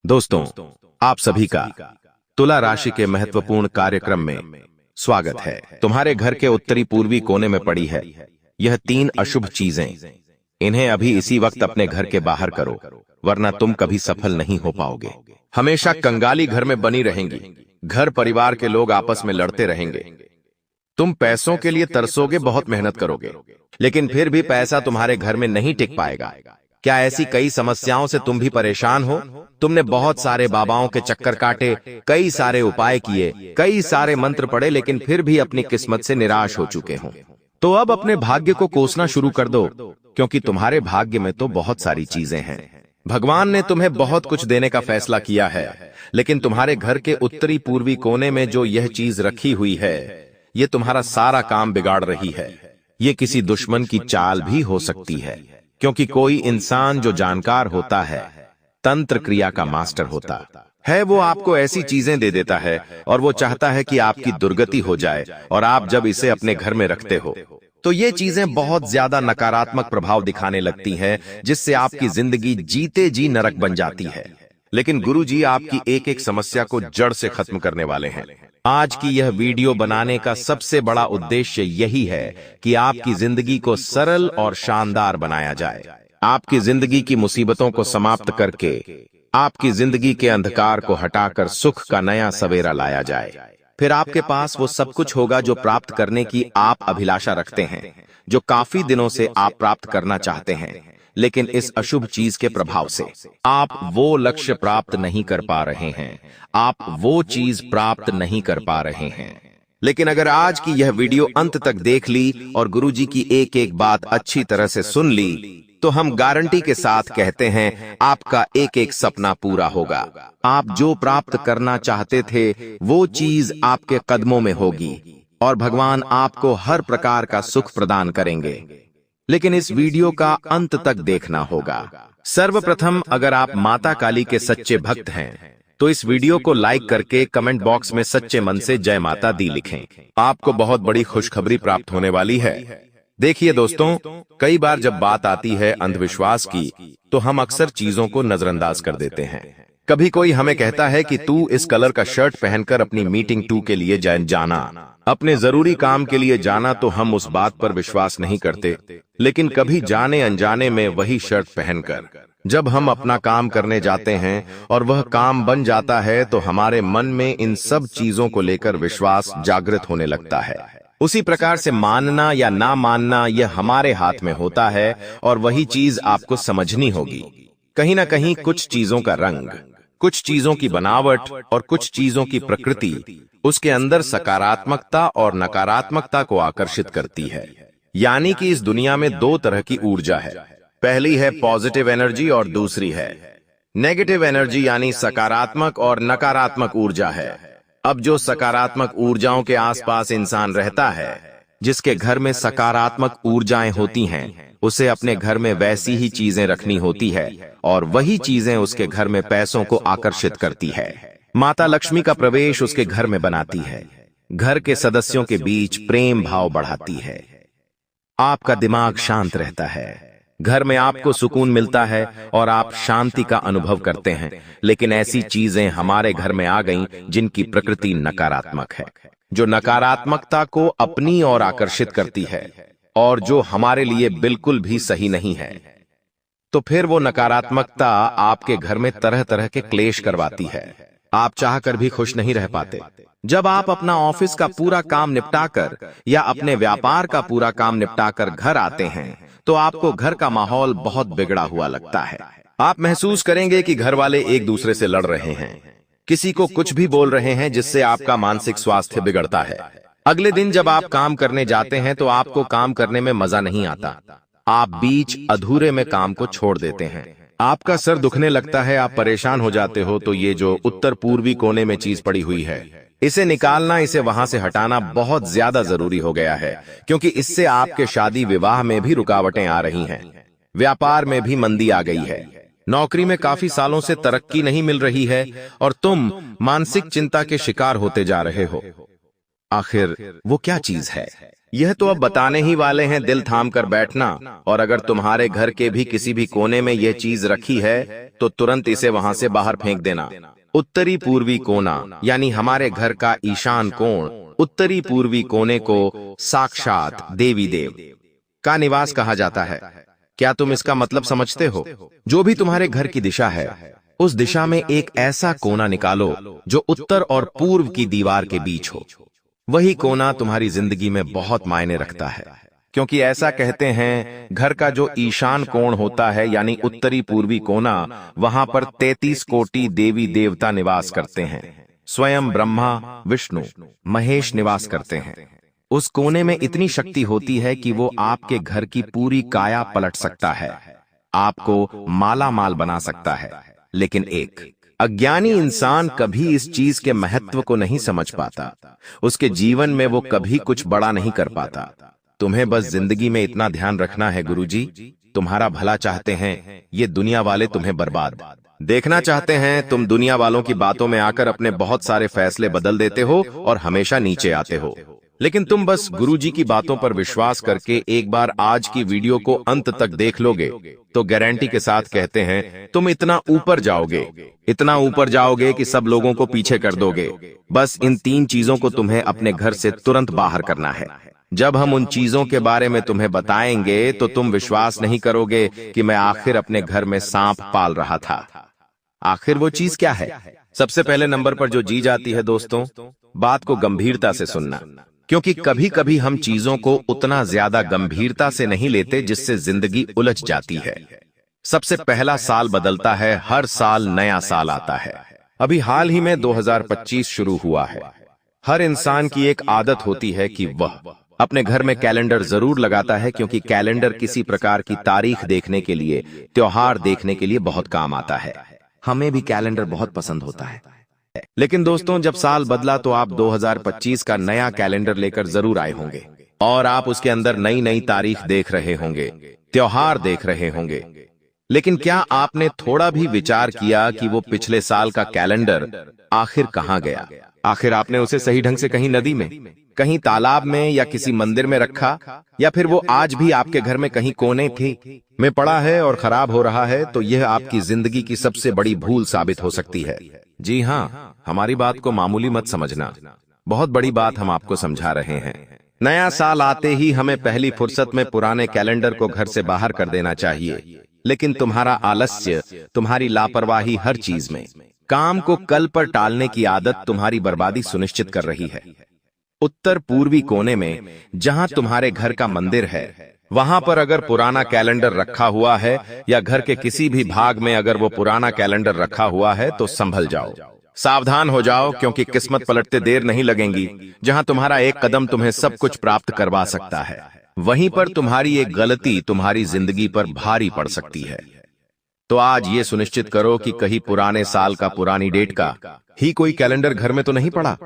दोस्तों, आप सभी का तुला राशि के महत्वपूर्ण कार्यक्रम में स्वागत है। तुम्हारे घर के उत्तरी पूर्वी कोने में पड़ी है यह 3 अशुभ चीजें। इन्हें अभी इसी वक्त अपने घर के बाहर करो, वरना तुम कभी सफल नहीं हो पाओगे। हमेशा कंगाली घर में बनी रहेंगी। घर परिवार के लोग आपस में लड़ते रहेंगे। तुम पैसों के लिए तरसोगे, बहुत मेहनत करोगे, लेकिन फिर भी पैसा तुम्हारे घर में नहीं टिक पाएगा। क्या ऐसी कई समस्याओं से तुम भी परेशान हो? तुमने बहुत सारे बाबाओं के चक्कर काटे, कई सारे उपाय किए, कई सारे मंत्र पढ़े, लेकिन फिर भी अपनी किस्मत से निराश हो चुके हो। तो अब अपने भाग्य को कोसना शुरू कर दो, क्योंकि तुम्हारे भाग्य में तो बहुत सारी चीजें हैं। भगवान ने तुम्हें बहुत कुछ देने का फैसला किया है, लेकिन तुम्हारे घर के उत्तरी पूर्वी कोने में जो यह चीज रखी हुई है, ये तुम्हारा सारा काम बिगाड़ रही है। ये किसी दुश्मन की चाल भी हो सकती है, क्योंकि कोई इंसान जो जानकार होता है, तंत्र क्रिया का मास्टर होता है, वो आपको ऐसी चीजें दे देता है और वो चाहता है कि आपकी दुर्गति हो जाए। और आप जब इसे अपने घर में रखते हो तो ये चीजें बहुत ज्यादा नकारात्मक प्रभाव दिखाने लगती हैं, जिससे आपकी जिंदगी जीते जी नरक बन जाती है। लेकिन गुरुजी आपकी एक एक समस्या को जड़ से खत्म करने वाले हैं। आज की यह वीडियो बनाने का सबसे बड़ा उद्देश्य यही है कि आपकी जिंदगी को सरल और शानदार बनाया जाए। आपकी जिंदगी की मुसीबतों को समाप्त करके आपकी जिंदगी के अंधकार को हटाकर सुख का नया सवेरा लाया जाए। फिर आपके पास वो सब कुछ होगा जो प्राप्त करने की आप अभिलाषा रखते हैं, जो काफी दिनों से आप प्राप्त करना चाहते हैं, लेकिन इस अशुभ चीज के प्रभाव से आप वो लक्ष्य प्राप्त नहीं कर पा रहे हैं, आप वो चीज प्राप्त नहीं कर पा रहे हैं। लेकिन अगर आज की यह वीडियो अंत तक देख ली और गुरुजी की एक एक बात अच्छी तरह से सुन ली, तो हम गारंटी के साथ कहते हैं आपका एक एक सपना पूरा होगा। आप जो प्राप्त करना चाहते थे वो चीज आपके कदमों में होगी और भगवान आपको हर प्रकार का सुख प्रदान करेंगे। लेकिन इस वीडियो का अंत तक देखना होगा। सर्वप्रथम, अगर आप माता काली के सच्चे भक्त हैं तो इस वीडियो को लाइक करके कमेंट बॉक्स में सच्चे मन से जय माता दी लिखें। आपको बहुत बड़ी खुशखबरी प्राप्त होने वाली है। देखिए दोस्तों, कई बार जब बात आती है अंधविश्वास की, तो हम अक्सर चीजों को नजरअंदाज कर देते हैं। कभी कोई हमें कहता है कि तू इस कलर का शर्ट पहनकर अपनी मीटिंग 2 के लिए जाना, अपने जरूरी काम के लिए जाना, तो हम उस बात पर विश्वास नहीं करते। लेकिन कभी जाने अनजाने में वही शर्ट पहनकर जब हम अपना काम करने जाते हैं और वह काम बन जाता है, तो हमारे मन में इन सब चीजों को लेकर विश्वास जागृत होने लगता है। उसी प्रकार से मानना या ना मानना यह हमारे हाथ में होता है, और वही चीज आपको समझनी होगी। कहीं ना कहीं कुछ चीजों का रंग, कुछ चीजों की बनावट और कुछ चीजों की प्रकृति उसके अंदर सकारात्मकता और नकारात्मकता को आकर्षित करती है। यानी कि इस दुनिया में 2 तरह की ऊर्जा है। पहली है पॉजिटिव एनर्जी और दूसरी है नेगेटिव एनर्जी, यानी सकारात्मक और नकारात्मक ऊर्जा है। अब जो सकारात्मक ऊर्जाओं के आसपास इंसान रहता है, जिसके घर में सकारात्मक ऊर्जाएं होती हैं, उसे अपने घर में वैसी ही चीजें रखनी होती है, और वही चीजें उसके घर में पैसों को आकर्षित करती है। माता लक्ष्मी का प्रवेश उसके घर में बनाती है, घर के सदस्यों के बीच प्रेम भाव बढ़ाती है, आपका दिमाग शांत रहता है, घर में आपको सुकून मिलता है और आप शांति का अनुभव करते हैं। लेकिन ऐसी चीजें हमारे घर में आ गईं जिनकी प्रकृति नकारात्मक है, जो नकारात्मकता को अपनी ओर आकर्षित करती है और जो हमारे लिए बिल्कुल भी सही नहीं है। तो फिर वो नकारात्मकता आपके घर में तरह तरह के क्लेश करवाती है। आप चाहकर भी खुश नहीं रह पाते। जब आप अपना ऑफिस का पूरा काम निपटाकर या अपने व्यापार का पूरा काम निपटाकर घर आते हैं, तो आपको घर का माहौल बहुत बिगड़ा हुआ लगता है। आप महसूस करेंगे कि घर वाले एक दूसरे से लड़ रहे हैं, किसी को कुछ भी बोल रहे हैं, जिससे आपका मानसिक स्वास्थ्य बिगड़ता है। अगले दिन जब आप काम करने जाते हैं तो आपको काम करने में मजा नहीं आता। आप बीच अधूरे में काम को छोड़ देते हैं। आपका सर दुखने लगता है, आप परेशान हो जाते हो। तो ये जो उत्तर पूर्वी कोने में चीज पड़ी हुई है, इसे निकालना, इसे वहां से हटाना बहुत ज्यादा जरूरी हो गया है, क्योंकि इससे आपके शादी विवाह में भी रुकावटें आ रही हैं, व्यापार में भी मंदी आ गई है, नौकरी में काफी सालों से तरक्की नहीं मिल रही है और तुम मानसिक चिंता के शिकार होते जा रहे हो। आखिर वो क्या चीज है? यह तो अब बताने ही वाले हैं, दिल थाम कर बैठना। और अगर तुम्हारे घर के भी किसी भी कोने में यह चीज रखी है तो तुरंत इसे वहां से बाहर फेंक देना। उत्तरी पूर्वी कोना यानी हमारे घर का ईशान कोण, उत्तरी पूर्वी कोने को साक्षात देवी देव का निवास कहा जाता है। क्या तुम इसका मतलब समझते हो? जो भी तुम्हारे घर की दिशा है, उस दिशा में एक ऐसा कोना निकालो जो उत्तर और पूर्व की दीवार के बीच हो। वही कोना तुम्हारी जिंदगी में बहुत मायने रखता है, क्योंकि ऐसा कहते हैं घर का जो ईशान कोण होता है यानी उत्तरी पूर्वी कोना, वहां पर 33 कोटि देवी देवता निवास करते हैं। स्वयं ब्रह्मा, विष्णु, महेश निवास करते हैं। उस कोने में इतनी शक्ति होती है कि वो आपके घर की पूरी काया पलट सकता है, आपको माला माल बना सकता है। लेकिन एक अज्ञानी इंसान कभी इस चीज के महत्व को नहीं समझ पाता। उसके जीवन में वो कभी कुछ बड़ा नहीं कर पाता। तुम्हें बस जिंदगी में इतना ध्यान रखना है, गुरुजी तुम्हारा भला चाहते हैं, ये दुनिया वाले तुम्हें बर्बाद देखना चाहते हैं। तुम दुनिया वालों की बातों में आकर अपने बहुत सारे फैसले बदल देते हो और हमेशा नीचे आते हो। लेकिन तुम बस गुरुजी की बातों पर विश्वास करके एक बार आज की वीडियो को अंत तक देख लोगे तो गारंटी के साथ कहते हैं तुम इतना ऊपर जाओगे, इतना ऊपर जाओगे कि सब लोगों को पीछे कर दोगे। बस इन 3 चीजों को तुम्हें अपने घर से तुरंत बाहर करना है। जब हम उन चीजों के बारे में तुम्हें बताएंगे तो तुम विश्वास नहीं करोगे कि मैं आखिर अपने घर में सांप पाल रहा था। आखिर वो चीज क्या है? सबसे पहले नंबर पर जो चीज आती है दोस्तों, बात को गंभीरता से सुनना, क्योंकि कभी कभी हम चीजों को उतना ज्यादा गंभीरता से नहीं लेते जिससे जिंदगी उलझ जाती है। सबसे पहला साल बदलता है, हर साल नया साल आता है। अभी हाल ही में 2025 शुरू हुआ है। हर इंसान की एक आदत होती है कि वह अपने घर में कैलेंडर जरूर लगाता है, क्योंकि कैलेंडर किसी प्रकार की तारीख देखने के लिए, त्योहार देखने के लिए बहुत काम आता है। हमें भी कैलेंडर बहुत पसंद होता है। लेकिन दोस्तों जब साल बदला तो आप 2025 का नया कैलेंडर लेकर जरूर आए होंगे और आप उसके अंदर नई नई तारीख देख रहे होंगे, त्योहार देख रहे होंगे। लेकिन क्या आपने थोड़ा भी विचार किया कि वो पिछले साल का कैलेंडर आखिर कहां गया? आखिर आपने उसे सही ढंग से कहीं नदी में, कहीं तालाब में या किसी मंदिर में रखा, या फिर वो आज भी आपके घर में कहीं कोने में पड़ा है और खराब हो रहा है? तो यह आपकी जिंदगी की सबसे बड़ी भूल साबित हो सकती है। जी हाँ, हमारी बात को मामूली मत समझना, बहुत बड़ी बात हम आपको समझा रहे हैं। नया साल आते ही हमें पहली फुर्सत में पुराने कैलेंडर को घर से बाहर कर देना चाहिए। लेकिन तुम्हारा आलस्य, तुम्हारी लापरवाही हर चीज में, काम को कल पर टालने की आदत तुम्हारी बर्बादी सुनिश्चित कर रही है। उत्तर पूर्वी कोने में जहां तुम्हारे घर का मंदिर है, वहां पर अगर पुराना कैलेंडर रखा हुआ है या घर के किसी भी भाग में अगर वो पुराना कैलेंडर रखा हुआ है तो संभल जाओ, सावधान हो जाओ, क्योंकि किस्मत पलटते देर नहीं लगेंगी। जहां तुम्हारा एक कदम तुम्हें सब कुछ प्राप्त करवा सकता है, वहीं पर तुम्हारी एक गलती तुम्हारी जिंदगी पर भारी पड़ सकती है। तो आज ये सुनिश्चित करो कि कहीं पुराने साल का, पुरानी डेट का ही कोई कैलेंडर घर में तो नहीं पड़ा।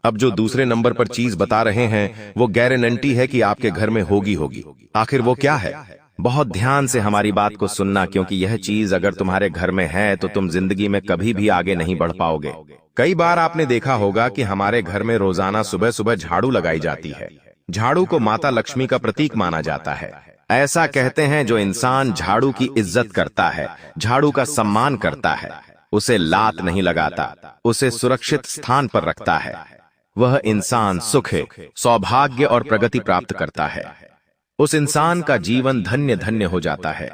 अब जो दूसरे नंबर पर चीज बता रहे हैं वो गारंटी है कि आपके घर में होगी। आखिर वो क्या है? बहुत ध्यान से हमारी बात को सुनना, क्योंकि यह चीज अगर तुम्हारे घर में है तो तुम जिंदगी में कभी भी आगे नहीं बढ़ पाओगे। कई बार आपने देखा होगा कि हमारे घर में रोजाना सुबह सुबह झाड़ू लगाई जाती है। झाड़ू को माता लक्ष्मी का प्रतीक माना जाता है। ऐसा कहते हैं जो इंसान झाड़ू की इज्जत करता है, झाड़ू का सम्मान करता है, उसे लात नहीं लगाता, उसे सुरक्षित स्थान पर रखता है, वह इंसान सुख, सौभाग्य और प्रगति प्राप्त करता है। उस इंसान का जीवन धन्य धन्य हो जाता है।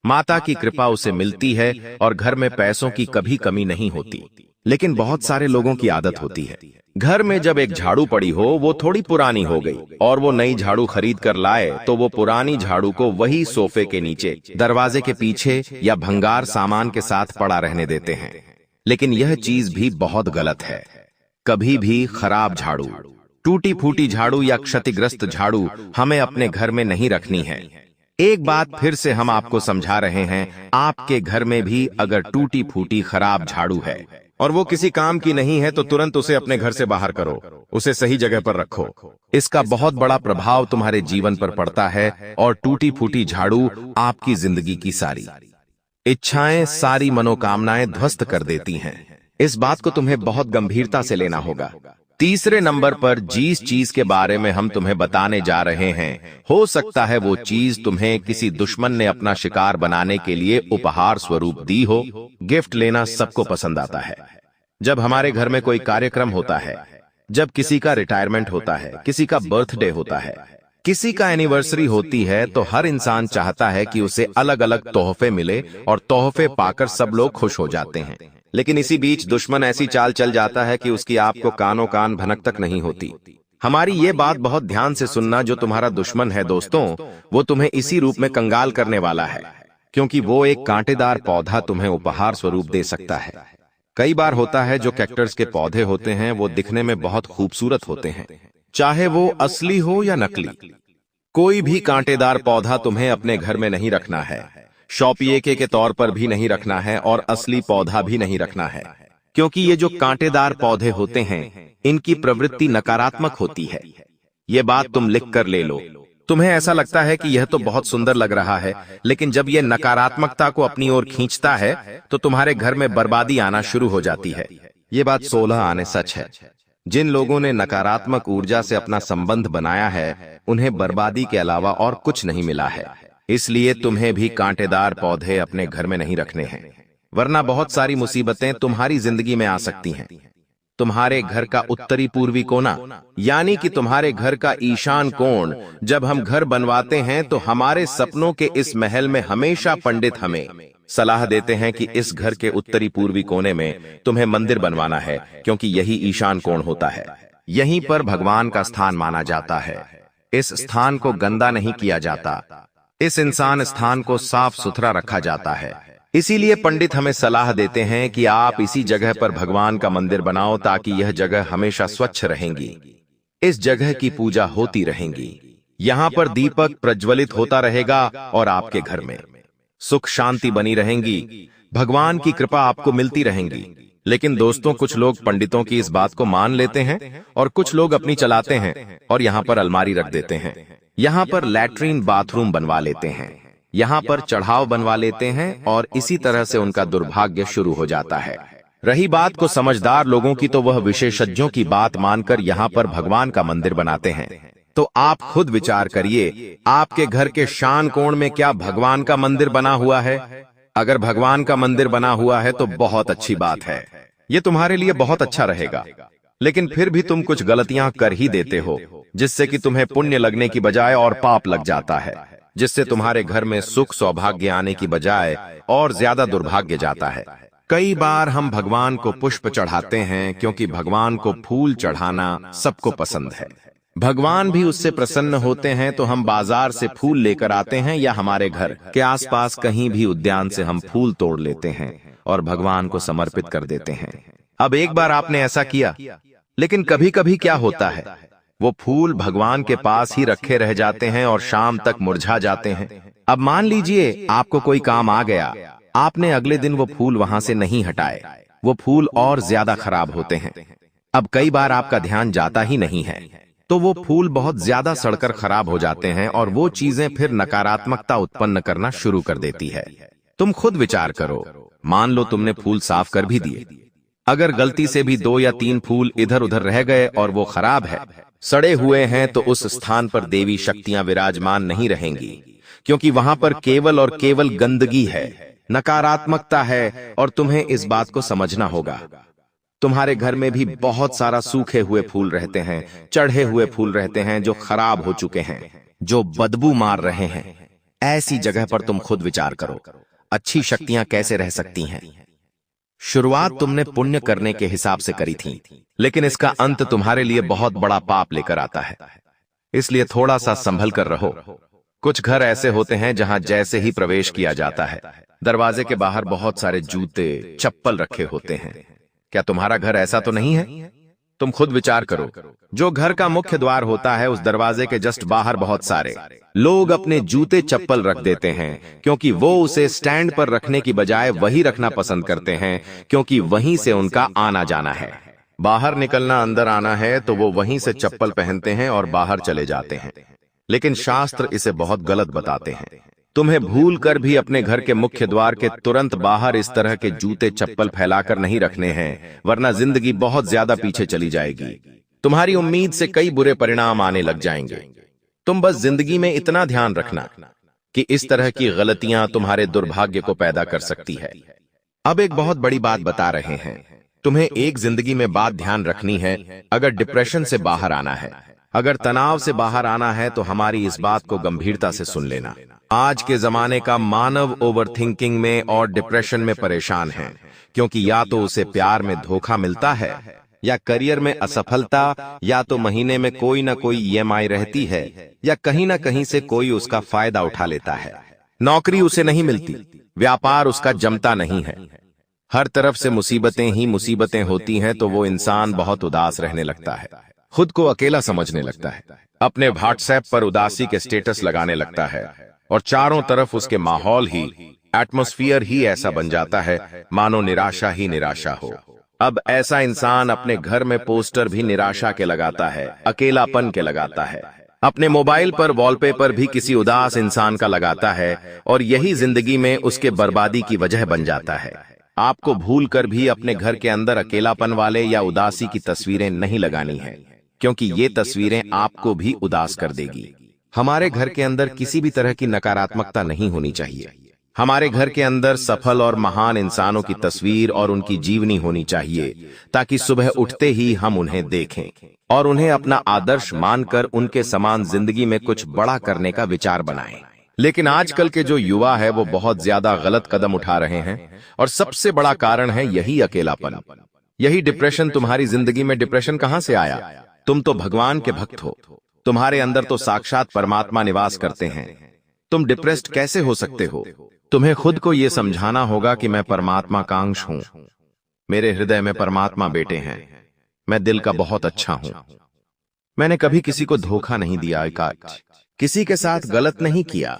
माता की कृपा उसे मिलती है और घर में पैसों की कभी कमी नहीं होती। लेकिन बहुत सारे लोगों की आदत होती है, घर में जब एक झाड़ू पड़ी हो, वो थोड़ी पुरानी हो गई और वो नई झाड़ू खरीद कर लाए तो वो पुरानी झाड़ू को वही सोफे के नीचे, दरवाजे के पीछे या भंगार सामान के साथ पड़ा रहने देते हैं। लेकिन यह चीज भी बहुत गलत है। कभी भी खराब झाड़ू, टूटी फूटी झाड़ू या क्षतिग्रस्त झाड़ू हमें अपने घर में नहीं रखनी है। एक बात फिर से हम आपको समझा रहे हैं, आपके घर में भी अगर टूटी फूटी खराब झाड़ू है और वो किसी काम की नहीं है तो तुरंत उसे अपने घर से बाहर करो, उसे सही जगह पर रखो। इसका बहुत बड़ा प्रभाव तुम्हारे जीवन पर पड़ता है और टूटी फूटी झाड़ू आपकी जिंदगी की सारी इच्छाएं, सारी मनोकामनाएं ध्वस्त कर देती हैं। इस बात को तुम्हें बहुत गंभीरता से लेना होगा। तीसरे नंबर पर जिस चीज के बारे में हम तुम्हें बताने जा रहे हैं, हो सकता है वो चीज तुम्हें किसी दुश्मन ने अपना शिकार बनाने के लिए उपहार स्वरूप दी हो। गिफ्ट लेना सबको पसंद आता है। जब हमारे घर में कोई कार्यक्रम होता है, जब किसी का रिटायरमेंट होता है, किसी का बर्थडे होता है, किसी का एनिवर्सरी होती है, तो हर इंसान चाहता है कि उसे अलग अलग तोहफे मिले और तोहफे पाकर सब लोग खुश हो जाते हैं। लेकिन इसी बीच दुश्मन ऐसी चाल चल जाता है कि उसकी आपको कानों कान भनक तक नहीं होती। हमारी ये बात बहुत ध्यान से सुनना, जो तुम्हारा दुश्मन है दोस्तों, वो तुम्हें इसी रूप में कंगाल करने वाला है, क्योंकि वो एक कांटेदार पौधा तुम्हें उपहार स्वरूप दे सकता है। कई बार होता है जो कैक्टस के पौधे होते हैं वो दिखने में बहुत खूबसूरत होते हैं, चाहे वो असली हो या नकली। कोई भी कांटेदार पौधा तुम्हें अपने घर में नहीं रखना है, शौपियके के तौर पर भी नहीं रखना है और असली पौधा भी नहीं रखना है, क्योंकि ये जो कांटेदार पौधे होते हैं इनकी प्रवृत्ति नकारात्मक होती है। ये बात तुम लिख कर ले लो। तुम्हें ऐसा लगता है कि यह तो बहुत सुंदर लग रहा है, लेकिन जब यह नकारात्मकता को अपनी ओर खींचता है तो तुम्हारे घर में बर्बादी आना शुरू हो जाती है। ये बात 16 आने सच है। जिन लोगों ने नकारात्मक ऊर्जा से अपना संबंध बनाया है उन्हें बर्बादी के अलावा और कुछ नहीं मिला है। इसलिए तुम्हें भी कांटेदार पौधे अपने घर में नहीं रखने हैं, वरना बहुत सारी मुसीबतें तुम्हारी जिंदगी में आ सकती हैं। तुम्हारे घर का उत्तरी पूर्वी कोना, यानी कि तुम्हारे घर का ईशान कोण, जब हम घर बनवाते हैं तो हमारे सपनों के इस महल में हमेशा पंडित हमें सलाह देते हैं कि इस घर के उत्तरी पूर्वी कोने में तुम्हें मंदिर बनवाना है, क्योंकि यही ईशान कोण होता है। यहीं पर भगवान का स्थान माना जाता है। इस स्थान को गंदा नहीं किया जाता, इस इंसान स्थान को साफ सुथरा रखा जाता है। इसीलिए पंडित हमें सलाह देते हैं कि आप इसी जगह पर भगवान का मंदिर बनाओ, ताकि यह जगह हमेशा स्वच्छ रहेंगी, इस जगह की पूजा होती रहेंगी, यहाँ पर दीपक प्रज्वलित होता रहेगा और आपके घर में सुख शांति बनी रहेंगी, भगवान की कृपा आपको मिलती रहेंगी। लेकिन दोस्तों, कुछ लोग पंडितों की इस बात को मान लेते हैं और कुछ लोग अपनी चलाते हैं और यहाँ पर अलमारी रख देते हैं, यहाँ पर लैट्रीन बाथरूम बनवा लेते हैं, यहाँ पर चढ़ाव बनवा लेते हैं और इसी तरह से उनका दुर्भाग्य शुरू हो जाता है। रही बात को समझदार लोगों की, तो वह विशेषज्ञों की बात मानकर यहाँ पर भगवान का मंदिर बनाते हैं। तो आप खुद विचार करिए, आपके घर के शान कोण में क्या भगवान का मंदिर बना हुआ है? अगर भगवान का मंदिर बना हुआ है तो बहुत अच्छी बात है, ये तुम्हारे लिए बहुत अच्छा रहेगा। लेकिन फिर भी तुम कुछ गलतियां कर ही देते हो, जिससे कि तुम्हें पुण्य लगने की बजाय और पाप लग जाता है, जिससे तुम्हारे घर में सुख सौभाग्य आने की बजाय और ज्यादा दुर्भाग्य जाता है। कई बार हम भगवान को पुष्प चढ़ाते हैं, क्योंकि भगवान को फूल चढ़ाना सबको पसंद है। भगवान भी उससे प्रसन्न होते हैं, तो हम बाजार से फूल लेकर आते हैं या हमारे घर के आसपास कहीं भी उद्यान से हम फूल तोड़ लेते हैं और भगवान को समर्पित कर देते हैं। अब एक बार आपने ऐसा किया, लेकिन कभी कभी क्या होता है, वो फूल भगवान के पास ही रखे रह जाते हैं और शाम तक मुरझा जाते हैं। अब मान लीजिए आपको कोई काम आ गया, आपने अगले दिन वो फूल वहां से नहीं हटाए, वो फूल और ज्यादा खराब होते हैं। अब कई बार आपका ध्यान जाता ही नहीं है, तो वो फूल बहुत ज्यादा सड़कर खराब हो जाते हैं और वो चीजें फिर नकारात्मकता उत्पन्न करना शुरू कर देती है। तुम खुद विचार करो, मान लो तुमने फूल साफ कर भी दिए, अगर गलती से भी 2 या 3 फूल इधर उधर रह गए और वो खराब है, सड़े हुए हैं, तो उस स्थान पर देवी शक्तियां विराजमान नहीं रहेंगी, क्योंकि वहां पर केवल और केवल गंदगी है, नकारात्मकता है। और तुम्हें इस बात को समझना होगा। तुम्हारे घर में भी बहुत सारा सूखे हुए फूल रहते हैं, चढ़े हुए फूल रहते हैं जो खराब हो चुके हैं, जो बदबू मार रहे हैं। ऐसी जगह पर तुम खुद विचार करो, अच्छी शक्तियां कैसे रह सकती हैं? शुरुआत तुमने पुण्य करने के हिसाब से करी थी, लेकिन इसका अंत तुम्हारे लिए बहुत बड़ा पाप लेकर आता है। इसलिए थोड़ा सा संभल कर रहो। कुछ घर ऐसे होते हैं जहां जैसे ही प्रवेश किया जाता है, दरवाजे के बाहर बहुत सारे जूते चप्पल रखे होते हैं। क्या तुम्हारा घर ऐसा तो नहीं है? तुम खुद विचार करो। जो घर का मुख्य द्वार होता है, उस दरवाजे के जस्ट बाहर बहुत सारे लोग अपने जूते चप्पल रख देते हैं, क्योंकि वो उसे स्टैंड पर रखने की बजाय वही रखना पसंद करते हैं, क्योंकि वहीं से उनका आना जाना है। बाहर निकलना, अंदर आना है, तो वो वहीं से चप्पल पहनते हैं और बाहर चले जाते हैं। लेकिन शास्त्र इसे बहुत गलत बताते हैं। तुम्हें भूल कर भी अपने घर के मुख्य द्वार के तुरंत बाहर इस तरह के जूते चप्पल फैलाकर नहीं रखने हैं, वरना जिंदगी बहुत ज्यादा पीछे चली जाएगी। तुम्हारी उम्मीद से कई बुरे परिणाम आने लग जाएंगे। तुम बस जिंदगी में इतना ध्यान रखना कि इस तरह की गलतियां तुम्हारे दुर्भाग्य को पैदा कर सकती है। अब एक बहुत बड़ी बात बता रहे हैं। तुम्हें एक जिंदगी में बात ध्यान रखनी है। अगर डिप्रेशन से बाहर आना है, अगर तनाव से बाहर आना है, तो हमारी इस बात को गंभीरता से सुन लेना। आज के जमाने का मानव ओवरथिंकिंग में और डिप्रेशन में परेशान है, क्योंकि या तो उसे प्यार में धोखा मिलता है, या करियर में असफलता, या तो महीने में कोई ना कोई ईएमआई रहती है, या कहीं ना कहीं से कोई उसका फायदा उठा लेता है। नौकरी उसे नहीं मिलती, व्यापार उसका जमता नहीं है, हर तरफ से मुसीबतें ही मुसीबतें होती हैं, तो वो इंसान बहुत उदास रहने लगता है, खुद को अकेला समझने लगता है, अपने व्हाट्सएप पर उदासी के स्टेटस लगाने लगता है, और चारों तरफ उसके माहौल ही, एटमॉस्फेयर ही ऐसा बन जाता है मानो निराशा ही निराशा हो। अब ऐसा इंसान अपने घर में पोस्टर भी निराशा के लगाता है, अकेलापन के लगाता है, अपने मोबाइल पर वॉलपेपर भी किसी उदास इंसान का लगाता है, और यही जिंदगी में उसके बर्बादी की वजह बन जाता है। आपको भूलकर भी अपने घर के अंदर अकेलापन वाले या उदासी की तस्वीरें नहीं लगानी है, क्योंकि ये तस्वीरें आपको भी उदास कर देगी। हमारे घर के अंदर किसी भी तरह की नकारात्मकता नहीं होनी चाहिए। हमारे घर के अंदर सफल और महान इंसानों की तस्वीर और उनकी जीवनी होनी चाहिए, ताकि सुबह उठते ही हम उन्हें देखें और उन्हें अपना आदर्श मानकर उनके समान जिंदगी में कुछ बड़ा करने का विचार बनाएं। लेकिन आजकल के जो युवा है वो बहुत ज्यादा गलत कदम उठा रहे हैं, और सबसे बड़ा कारण है यही अकेलापन, यही डिप्रेशन। तुम्हारी जिंदगी में डिप्रेशन कहां से आया? तुम तो भगवान के भक्त हो, तुम्हारे अंदर तो साक्षात परमात्मा निवास करते हैं, तुम डिप्रेस्ड कैसे हो सकते हो? तुम्हें खुद को यह समझाना होगा कि मैं परमात्मा का अंश हूं, मेरे हृदय में परमात्मा बेटे हैं, मैं दिल का बहुत अच्छा हूं, मैंने कभी किसी को धोखा नहीं दिया, किसी के साथ गलत नहीं किया,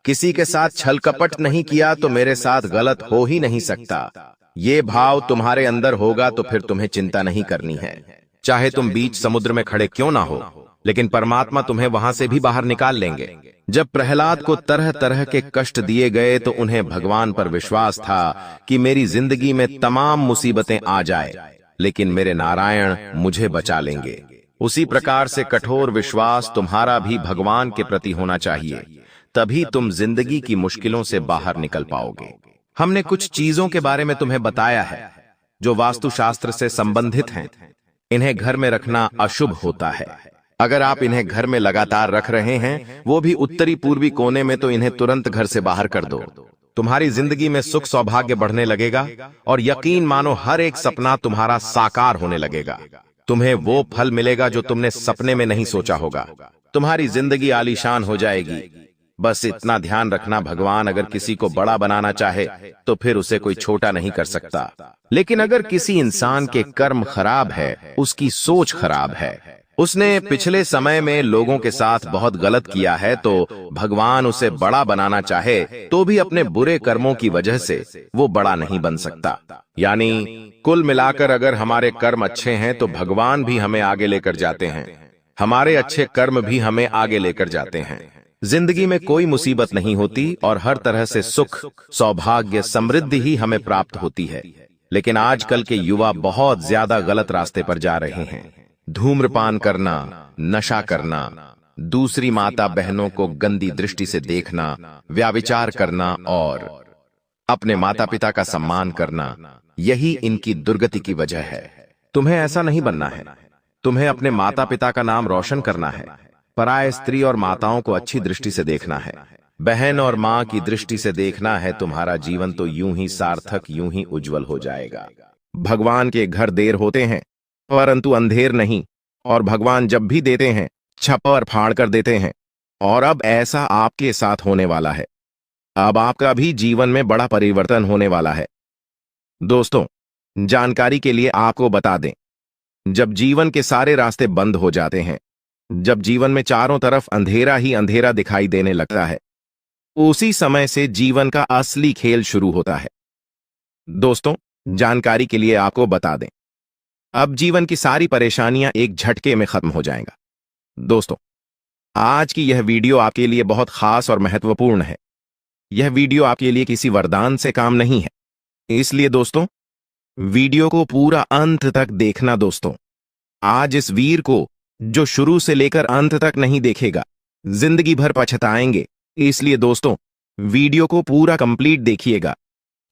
किसी के साथ छल कपट नहीं किया, तो मेरे साथ गलत हो ही नहीं सकता। ये भाव तुम्हारे अंदर होगा तो फिर तुम्हें चिंता नहीं करनी है, चाहे तुम बीच समुद्र में खड़े क्यों ना हो, लेकिन परमात्मा तुम्हें वहां से भी बाहर निकाल लेंगे। जब प्रहलाद को तरह तरह के कष्ट दिए गए तो उन्हें भगवान पर विश्वास था कि मेरी जिंदगी में तमाम मुसीबतें आ जाए, लेकिन मेरे नारायण मुझे बचा लेंगे। उसी प्रकार से कठोर विश्वास तुम्हारा भी भगवान के प्रति होना चाहिए, तभी तुम जिंदगी की मुश्किलों से बाहर निकल पाओगे। हमने कुछ चीजों के बारे में तुम्हें बताया है जो वास्तुशास्त्र से संबंधित हैं। इन्हें घर में रखना अशुभ होता है। अगर आप इन्हें घर में लगातार रख रहे हैं, वो भी उत्तरी पूर्वी कोने में, तो इन्हें तुरंत घर से बाहर कर दो। तुम्हारी जिंदगी में सुख सौभाग्य बढ़ने लगेगा, और यकीन मानो हर एक सपना तुम्हारा साकार होने लगेगा। तुम्हें वो फल मिलेगा जो तुमने सपने में नहीं सोचा होगा। तुम्हारी जिंदगी आलीशान हो जाएगी। बस इतना ध्यान रखना, भगवान अगर किसी को बड़ा बनाना चाहे तो फिर उसे कोई छोटा नहीं कर सकता। लेकिन अगर किसी इंसान के कर्म खराब है, उसकी सोच खराब है, उसने पिछले समय में लोगों के साथ बहुत गलत किया है, तो भगवान उसे बड़ा बनाना चाहे तो भी अपने बुरे कर्मों की वजह से वो बड़ा नहीं बन सकता। यानी कुल मिलाकर अगर हमारे कर्म अच्छे हैं तो भगवान भी हमें आगे लेकर जाते हैं, हमारे अच्छे कर्म भी हमें आगे लेकर जाते हैं। जिंदगी में कोई मुसीबत नहीं होती और हर तरह से सुख सौभाग्य समृद्धि ही हमें प्राप्त होती है। लेकिन आजकल के युवा बहुत ज्यादा गलत रास्ते पर जा रहे हैं। धूम्रपान करना, नशा करना, दूसरी माता बहनों को गंदी दृष्टि से देखना, व्याभिचार करना और अपने माता पिता का सम्मान करना, यही इनकी दुर्गति की वजह है। तुम्हें ऐसा नहीं बनना है। तुम्हें अपने माता पिता का नाम रोशन करना है। पराय स्त्री और माताओं को अच्छी दृष्टि से देखना है। बहन और मां की दृष्टि से देखना है। तुम्हारा जीवन तो यूं ही सार्थक, यूं ही उज्जवल हो जाएगा। भगवान के घर देर होते हैं परंतु अंधेर नहीं, और भगवान जब भी देते हैं छप्पर फाड़ कर देते हैं। और अब ऐसा आपके साथ होने वाला है। अब आपका भी जीवन में बड़ा परिवर्तन होने वाला है। दोस्तों, जानकारी के लिए आपको बता दें, जब जीवन के सारे रास्ते बंद हो जाते हैं, जब जीवन में चारों तरफ अंधेरा ही अंधेरा दिखाई देने लगता है, उसी समय से जीवन का असली खेल शुरू होता है। दोस्तों, जानकारी के लिए आपको बता दें, अब जीवन की सारी परेशानियां एक झटके में खत्म हो जाएगा। दोस्तों, आज की यह वीडियो आपके लिए बहुत खास और महत्वपूर्ण है। यह वीडियो आपके लिए किसी वरदान से काम नहीं है, इसलिए दोस्तों वीडियो को पूरा अंत तक देखना। दोस्तों, आज इस वीर को जो शुरू से लेकर अंत तक नहीं देखेगा, जिंदगी भर पछताएंगे। इसलिए दोस्तों, वीडियो को पूरा कंप्लीट देखिएगा,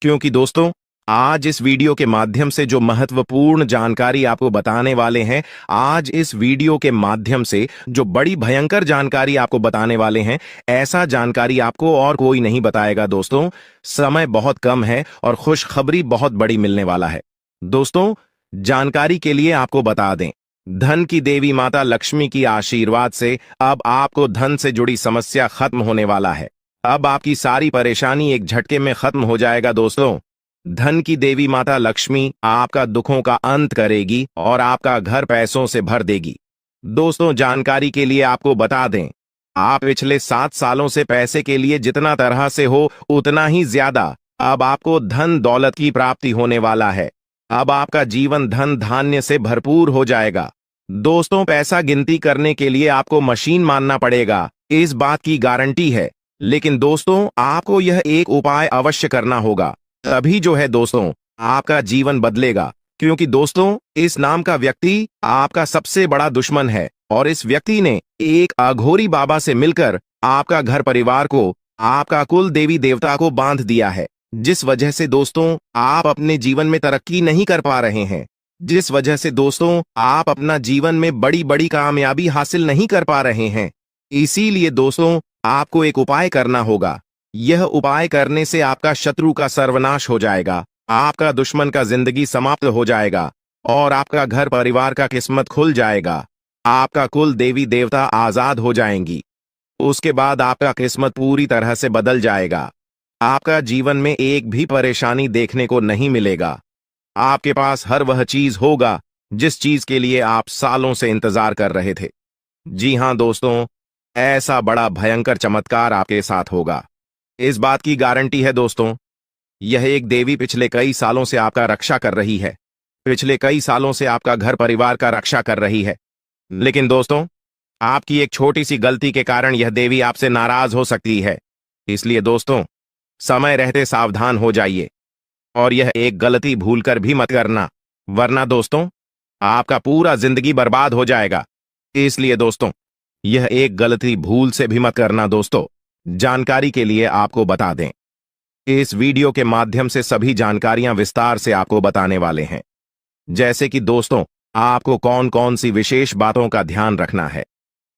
क्योंकि दोस्तों आज इस वीडियो के माध्यम से जो महत्वपूर्ण जानकारी आपको बताने वाले हैं, आज इस वीडियो के माध्यम से जो बड़ी भयंकर जानकारी आपको बताने वाले हैं, ऐसा जानकारी आपको और कोई नहीं बताएगा। दोस्तों, समय बहुत कम है और खुशखबरी बहुत बड़ी मिलने वाला है। दोस्तों, जानकारी के लिए आपको बता दें, धन की देवी माता लक्ष्मी की आशीर्वाद से अब आपको धन से जुड़ी समस्या खत्म होने वाला है। अब आपकी सारी परेशानी एक झटके में खत्म हो जाएगा। दोस्तों, धन की देवी माता लक्ष्मी आपका दुखों का अंत करेगी और आपका घर पैसों से भर देगी। दोस्तों, जानकारी के लिए आपको बता दें, आप पिछले 7 सालों से पैसे के लिए जितना तरह से हो उतना ही ज्यादा अब आपको धन दौलत की प्राप्ति होने वाला है। अब आपका जीवन धन धान्य से भरपूर हो जाएगा। दोस्तों, पैसा गिनती करने के लिए आपको मशीन मानना पड़ेगा, इस बात की गारंटी है। लेकिन दोस्तों, आपको यह एक उपाय अवश्य करना होगा, तभी जो है दोस्तों आपका जीवन बदलेगा। क्योंकि दोस्तों, इस नाम का व्यक्ति आपका सबसे बड़ा दुश्मन है और इस व्यक्ति ने एक अघोरी बाबा से मिलकर आपका घर परिवार को, आपका कुल देवी देवता को बांध दिया है, जिस वजह से दोस्तों आप अपने जीवन में तरक्की नहीं कर पा रहे हैं, जिस वजह से दोस्तों आप अपना जीवन में बड़ी बड़ी कामयाबी हासिल नहीं कर पा रहे हैं। इसीलिए दोस्तों आपको एक उपाय करना होगा। यह उपाय करने से आपका शत्रु का सर्वनाश हो जाएगा, आपका दुश्मन का जिंदगी समाप्त हो जाएगा और आपका घर परिवार का किस्मत खुल जाएगा। आपका कुल देवी देवता आजाद हो जाएंगी। उसके बाद आपका किस्मत पूरी तरह से बदल जाएगा। आपका जीवन में एक भी परेशानी देखने को नहीं मिलेगा। आपके पास हर वह चीज होगा जिस चीज के लिए आप सालों से इंतजार कर रहे थे। जी हां दोस्तों, ऐसा बड़ा भयंकर चमत्कार आपके साथ होगा, इस बात की गारंटी है। दोस्तों, यह एक देवी पिछले कई सालों से आपका रक्षा कर रही है, पिछले कई सालों से आपका घर परिवार का रक्षा कर रही है। लेकिन दोस्तों, आपकी एक छोटी सी गलती के कारण यह देवी आपसे नाराज हो सकती है। इसलिए दोस्तों, समय रहते सावधान हो जाइए और यह एक गलती भूलकर भी मत करना, वरना दोस्तों आपका पूरा जिंदगी बर्बाद हो जाएगा। इसलिए दोस्तों, यह एक गलती भूल से भी मत करना। दोस्तों, जानकारी के लिए आपको बता दें, इस वीडियो के माध्यम से सभी जानकारियां विस्तार से आपको बताने वाले हैं, जैसे कि दोस्तों आपको कौन कौन सी विशेष बातों का ध्यान रखना है,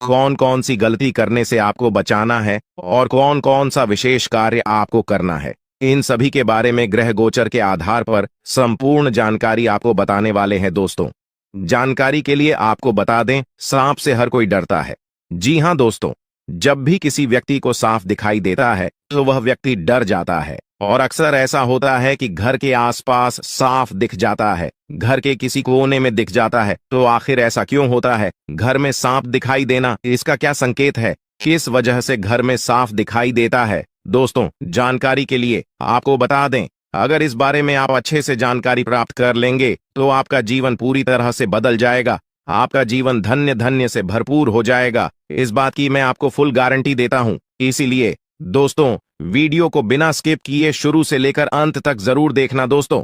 कौन कौन सी गलती करने से आपको बचाना है और कौन कौन सा विशेष कार्य आपको करना है। इन सभी के बारे में ग्रह गोचर के आधार पर संपूर्ण जानकारी आपको बताने वाले हैं। दोस्तों, जानकारी के लिए आपको बता दें, सांप से हर कोई डरता है। जी हां दोस्तों, जब भी किसी व्यक्ति को सांप दिखाई देता है तो वह व्यक्ति डर जाता है और अक्सर ऐसा होता है कि घर के आसपास सांप दिख जाता है, घर के किसी कोने में दिख जाता है। तो आखिर ऐसा क्यों होता है? घर में सांप दिखाई देना इसका क्या संकेत है? किस वजह से घर में सांप दिखाई देता है? दोस्तों, जानकारी के लिए आपको बता दें, अगर इस बारे में आप अच्छे से जानकारी प्राप्त कर लेंगे तो आपका जीवन पूरी तरह से बदल जाएगा, आपका जीवन धन्य धन्य से भरपूर हो जाएगा। इस बात की मैं आपको फुल गारंटी देता हूं। इसीलिए दोस्तों, वीडियो को बिना स्किप किए शुरू से लेकर अंत तक जरूर देखना। दोस्तों,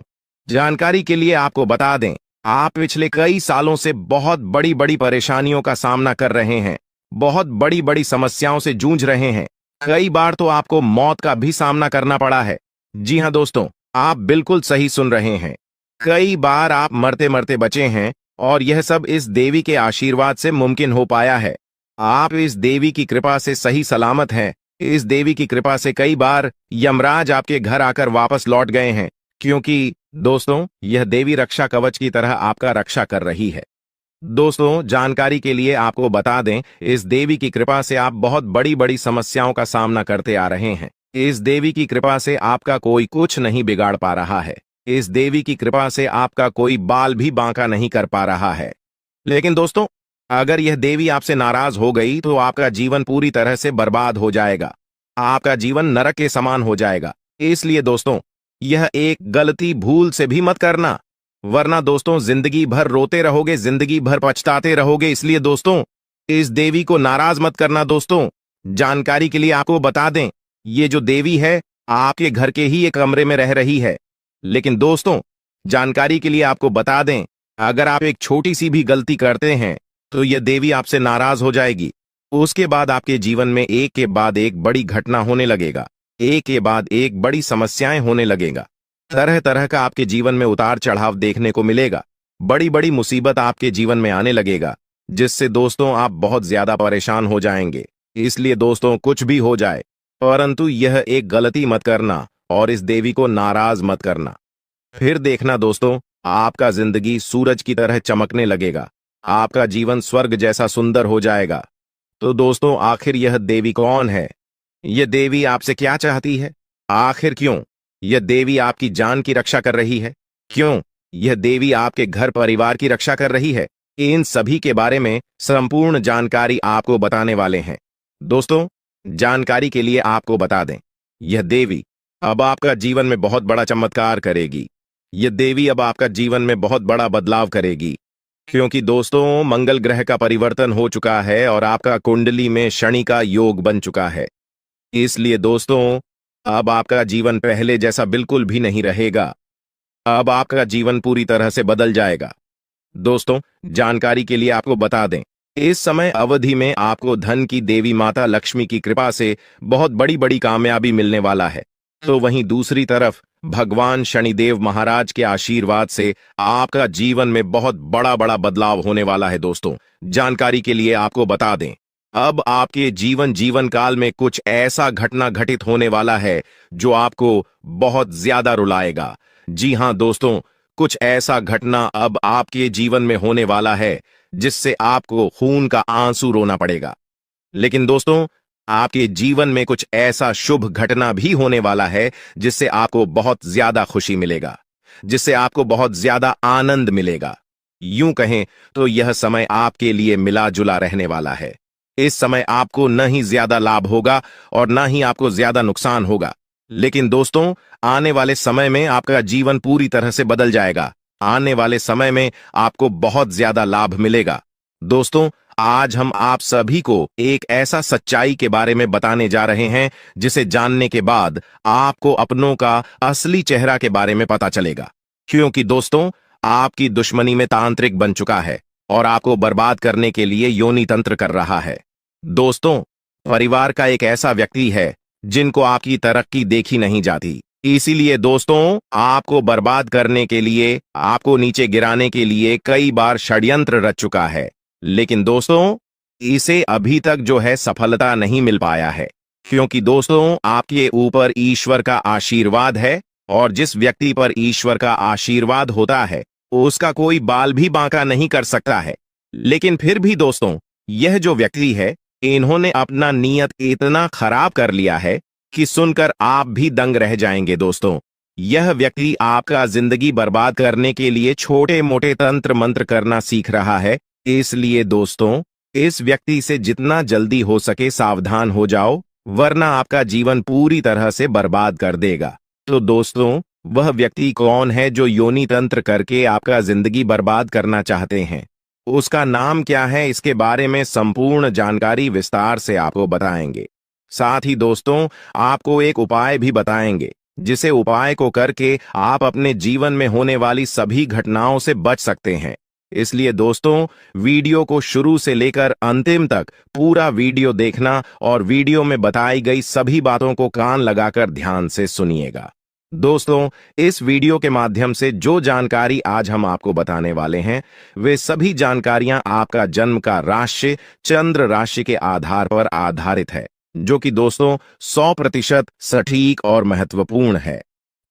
जानकारी के लिए आपको बता दें, आप पिछले कई सालों से बहुत बड़ी बड़ी परेशानियों का सामना कर रहे हैं, बहुत बड़ी बड़ी समस्याओं से जूझ रहे हैं। कई बार तो आपको मौत का भी सामना करना पड़ा है। जी हां दोस्तों, आप बिल्कुल सही सुन रहे हैं। कई बार आप मरते मरते बचे हैं और यह सब इस देवी के आशीर्वाद से मुमकिन हो पाया है। आप इस देवी की कृपा से सही सलामत हैं। इस देवी की कृपा से कई बार यमराज आपके घर आकर वापस लौट गए हैं, क्योंकि दोस्तों यह देवी रक्षा कवच की तरह आपका रक्षा कर रही है। दोस्तों, जानकारी के लिए आपको बता दें, इस देवी की कृपा से आप बहुत बड़ी बड़ी समस्याओं का सामना करते आ रहे हैं। इस देवी की कृपा से आपका कोई कुछ नहीं बिगाड़ पा रहा है। इस देवी की कृपा से आपका कोई बाल भी बांका नहीं कर पा रहा है। लेकिन दोस्तों, अगर यह देवी आपसे नाराज हो गई तो आपका जीवन पूरी तरह से बर्बाद हो जाएगा, आपका जीवन नरक के समान हो जाएगा। इसलिए दोस्तों, यह एक गलती भूल से भी मत करना, वरना दोस्तों जिंदगी भर रोते रहोगे, जिंदगी भर पछताते रहोगे। इसलिए दोस्तों, इस देवी को नाराज मत करना। दोस्तों, जानकारी के लिए आपको बता दें, ये जो देवी है आपके घर के ही एक कमरे में रह रही है। लेकिन दोस्तों, जानकारी के लिए आपको बता दें, अगर आप एक छोटी सी भी गलती करते हैं तो यह देवी आपसे नाराज हो जाएगी। उसके बाद आपके जीवन में एक के बाद एक बड़ी घटना होने लगेगा, एक के बाद एक बड़ी समस्याएं होने लगेगा। तरह तरह का आपके जीवन में उतार चढ़ाव देखने को मिलेगा। बड़ी बड़ी मुसीबत आपके जीवन में आने लगेगा, जिससे दोस्तों आप बहुत ज्यादा परेशान हो जाएंगे। इसलिए दोस्तों, कुछ भी हो जाए, परंतु यह एक गलती मत करना और इस देवी को नाराज मत करना। फिर देखना दोस्तों, आपका जिंदगी सूरज की तरह चमकने लगेगा, आपका जीवन स्वर्ग जैसा सुंदर हो जाएगा। तो दोस्तों, आखिर यह देवी कौन है? यह देवी आपसे क्या चाहती है? आखिर क्यों यह देवी आपकी जान की रक्षा कर रही है? क्यों यह देवी आपके घर परिवार की रक्षा कर रही है? इन सभी के बारे में संपूर्ण जानकारी आपको बताने वाले हैं। दोस्तों, जानकारी के लिए आपको बता दें, यह देवी अब आपका जीवन में बहुत बड़ा चमत्कार करेगी। यह देवी अब आपका जीवन में बहुत बड़ा बदलाव करेगी, क्योंकि दोस्तों, मंगल ग्रह का परिवर्तन हो चुका है और आपका कुंडली में शनि का योग बन चुका है। इसलिए दोस्तों, अब आपका जीवन पहले जैसा बिल्कुल भी नहीं रहेगा। अब आपका जीवन पूरी तरह से बदल जाएगा। दोस्तों, जानकारी के लिए आपको बता दें, इस समय अवधि में आपको धन की देवी माता लक्ष्मी की कृपा से बहुत बड़ी बड़ी कामयाबी मिलने वाला है। तो वहीं दूसरी तरफ भगवान शनिदेव महाराज के आशीर्वाद से आपका जीवन में बहुत बड़ा बड़ा बदलाव होने वाला है। दोस्तों, जानकारी के लिए आपको बता दें, अब आपके जीवन काल में कुछ ऐसा घटना घटित होने वाला है जो आपको बहुत ज्यादा रुलाएगा। जी हां दोस्तों, कुछ ऐसा घटना अब आपके जीवन में होने वाला है जिससे आपको खून का आंसू रोना पड़ेगा। लेकिन दोस्तों, आपके जीवन में कुछ ऐसा शुभ घटना भी होने वाला है जिससे आपको बहुत ज्यादा खुशी मिलेगा, जिससे आपको बहुत ज्यादा आनंद मिलेगा। यूं कहें तो यह समय आपके लिए मिला जुला रहने वाला है। इस समय आपको न ही ज्यादा लाभ होगा और न ही आपको ज्यादा नुकसान होगा। लेकिन दोस्तों, आने वाले समय में आपका जीवन पूरी तरह से बदल जाएगा। आने वाले समय में आपको बहुत ज्यादा लाभ मिलेगा। दोस्तों, आज हम आप सभी को एक ऐसा सच्चाई के बारे में बताने जा रहे हैं जिसे जानने के बाद आपको अपनों का असली चेहरा के बारे में पता चलेगा। क्योंकि दोस्तों, आपकी दुश्मनी में तांत्रिक बन चुका है और आपको बर्बाद करने के लिए योनि तंत्र कर रहा है। दोस्तों, परिवार का एक ऐसा व्यक्ति है जिनको आपकी तरक्की देखी नहीं जाती। इसीलिए दोस्तों, आपको बर्बाद करने के लिए, आपको नीचे गिराने के लिए कई बार षड्यंत्र रच चुका है। लेकिन दोस्तों, इसे अभी तक जो है सफलता नहीं मिल पाया है, क्योंकि दोस्तों, आपके ऊपर ईश्वर का आशीर्वाद है और जिस व्यक्ति पर ईश्वर का आशीर्वाद होता है उसका कोई बाल भी बांका नहीं कर सकता है। लेकिन फिर भी दोस्तों, यह जो व्यक्ति है, इन्होंने अपना नियत इतना खराब कर लिया है कि सुनकर आप भी दंग रह जाएंगे। दोस्तों, यह व्यक्ति आपका जिंदगी बर्बाद करने के लिए छोटे मोटे तंत्र मंत्र करना सीख रहा है। इसलिए दोस्तों, इस व्यक्ति से जितना जल्दी हो सके सावधान हो जाओ, वरना आपका जीवन पूरी तरह से बर्बाद कर देगा। तो दोस्तों, वह व्यक्ति कौन है जो योनि तंत्र करके आपका जिंदगी बर्बाद करना चाहते हैं? उसका नाम क्या है? इसके बारे में संपूर्ण जानकारी विस्तार से आपको बताएंगे। साथ ही दोस्तों, आपको एक उपाय भी बताएंगे, जिसे उपाय को करके आप अपने जीवन में होने वाली सभी घटनाओं से बच सकते हैं। इसलिए दोस्तों, वीडियो को शुरू से लेकर अंतिम तक पूरा वीडियो देखना और वीडियो में बताई गई सभी बातों को कान लगाकर ध्यान से सुनिएगा। दोस्तों, इस वीडियो के माध्यम से जो जानकारी आज हम आपको बताने वाले हैं, वे सभी जानकारियां आपका जन्म का राशि चंद्र राशि के आधार पर आधारित है, जो कि दोस्तों 100% सटीक और महत्वपूर्ण है।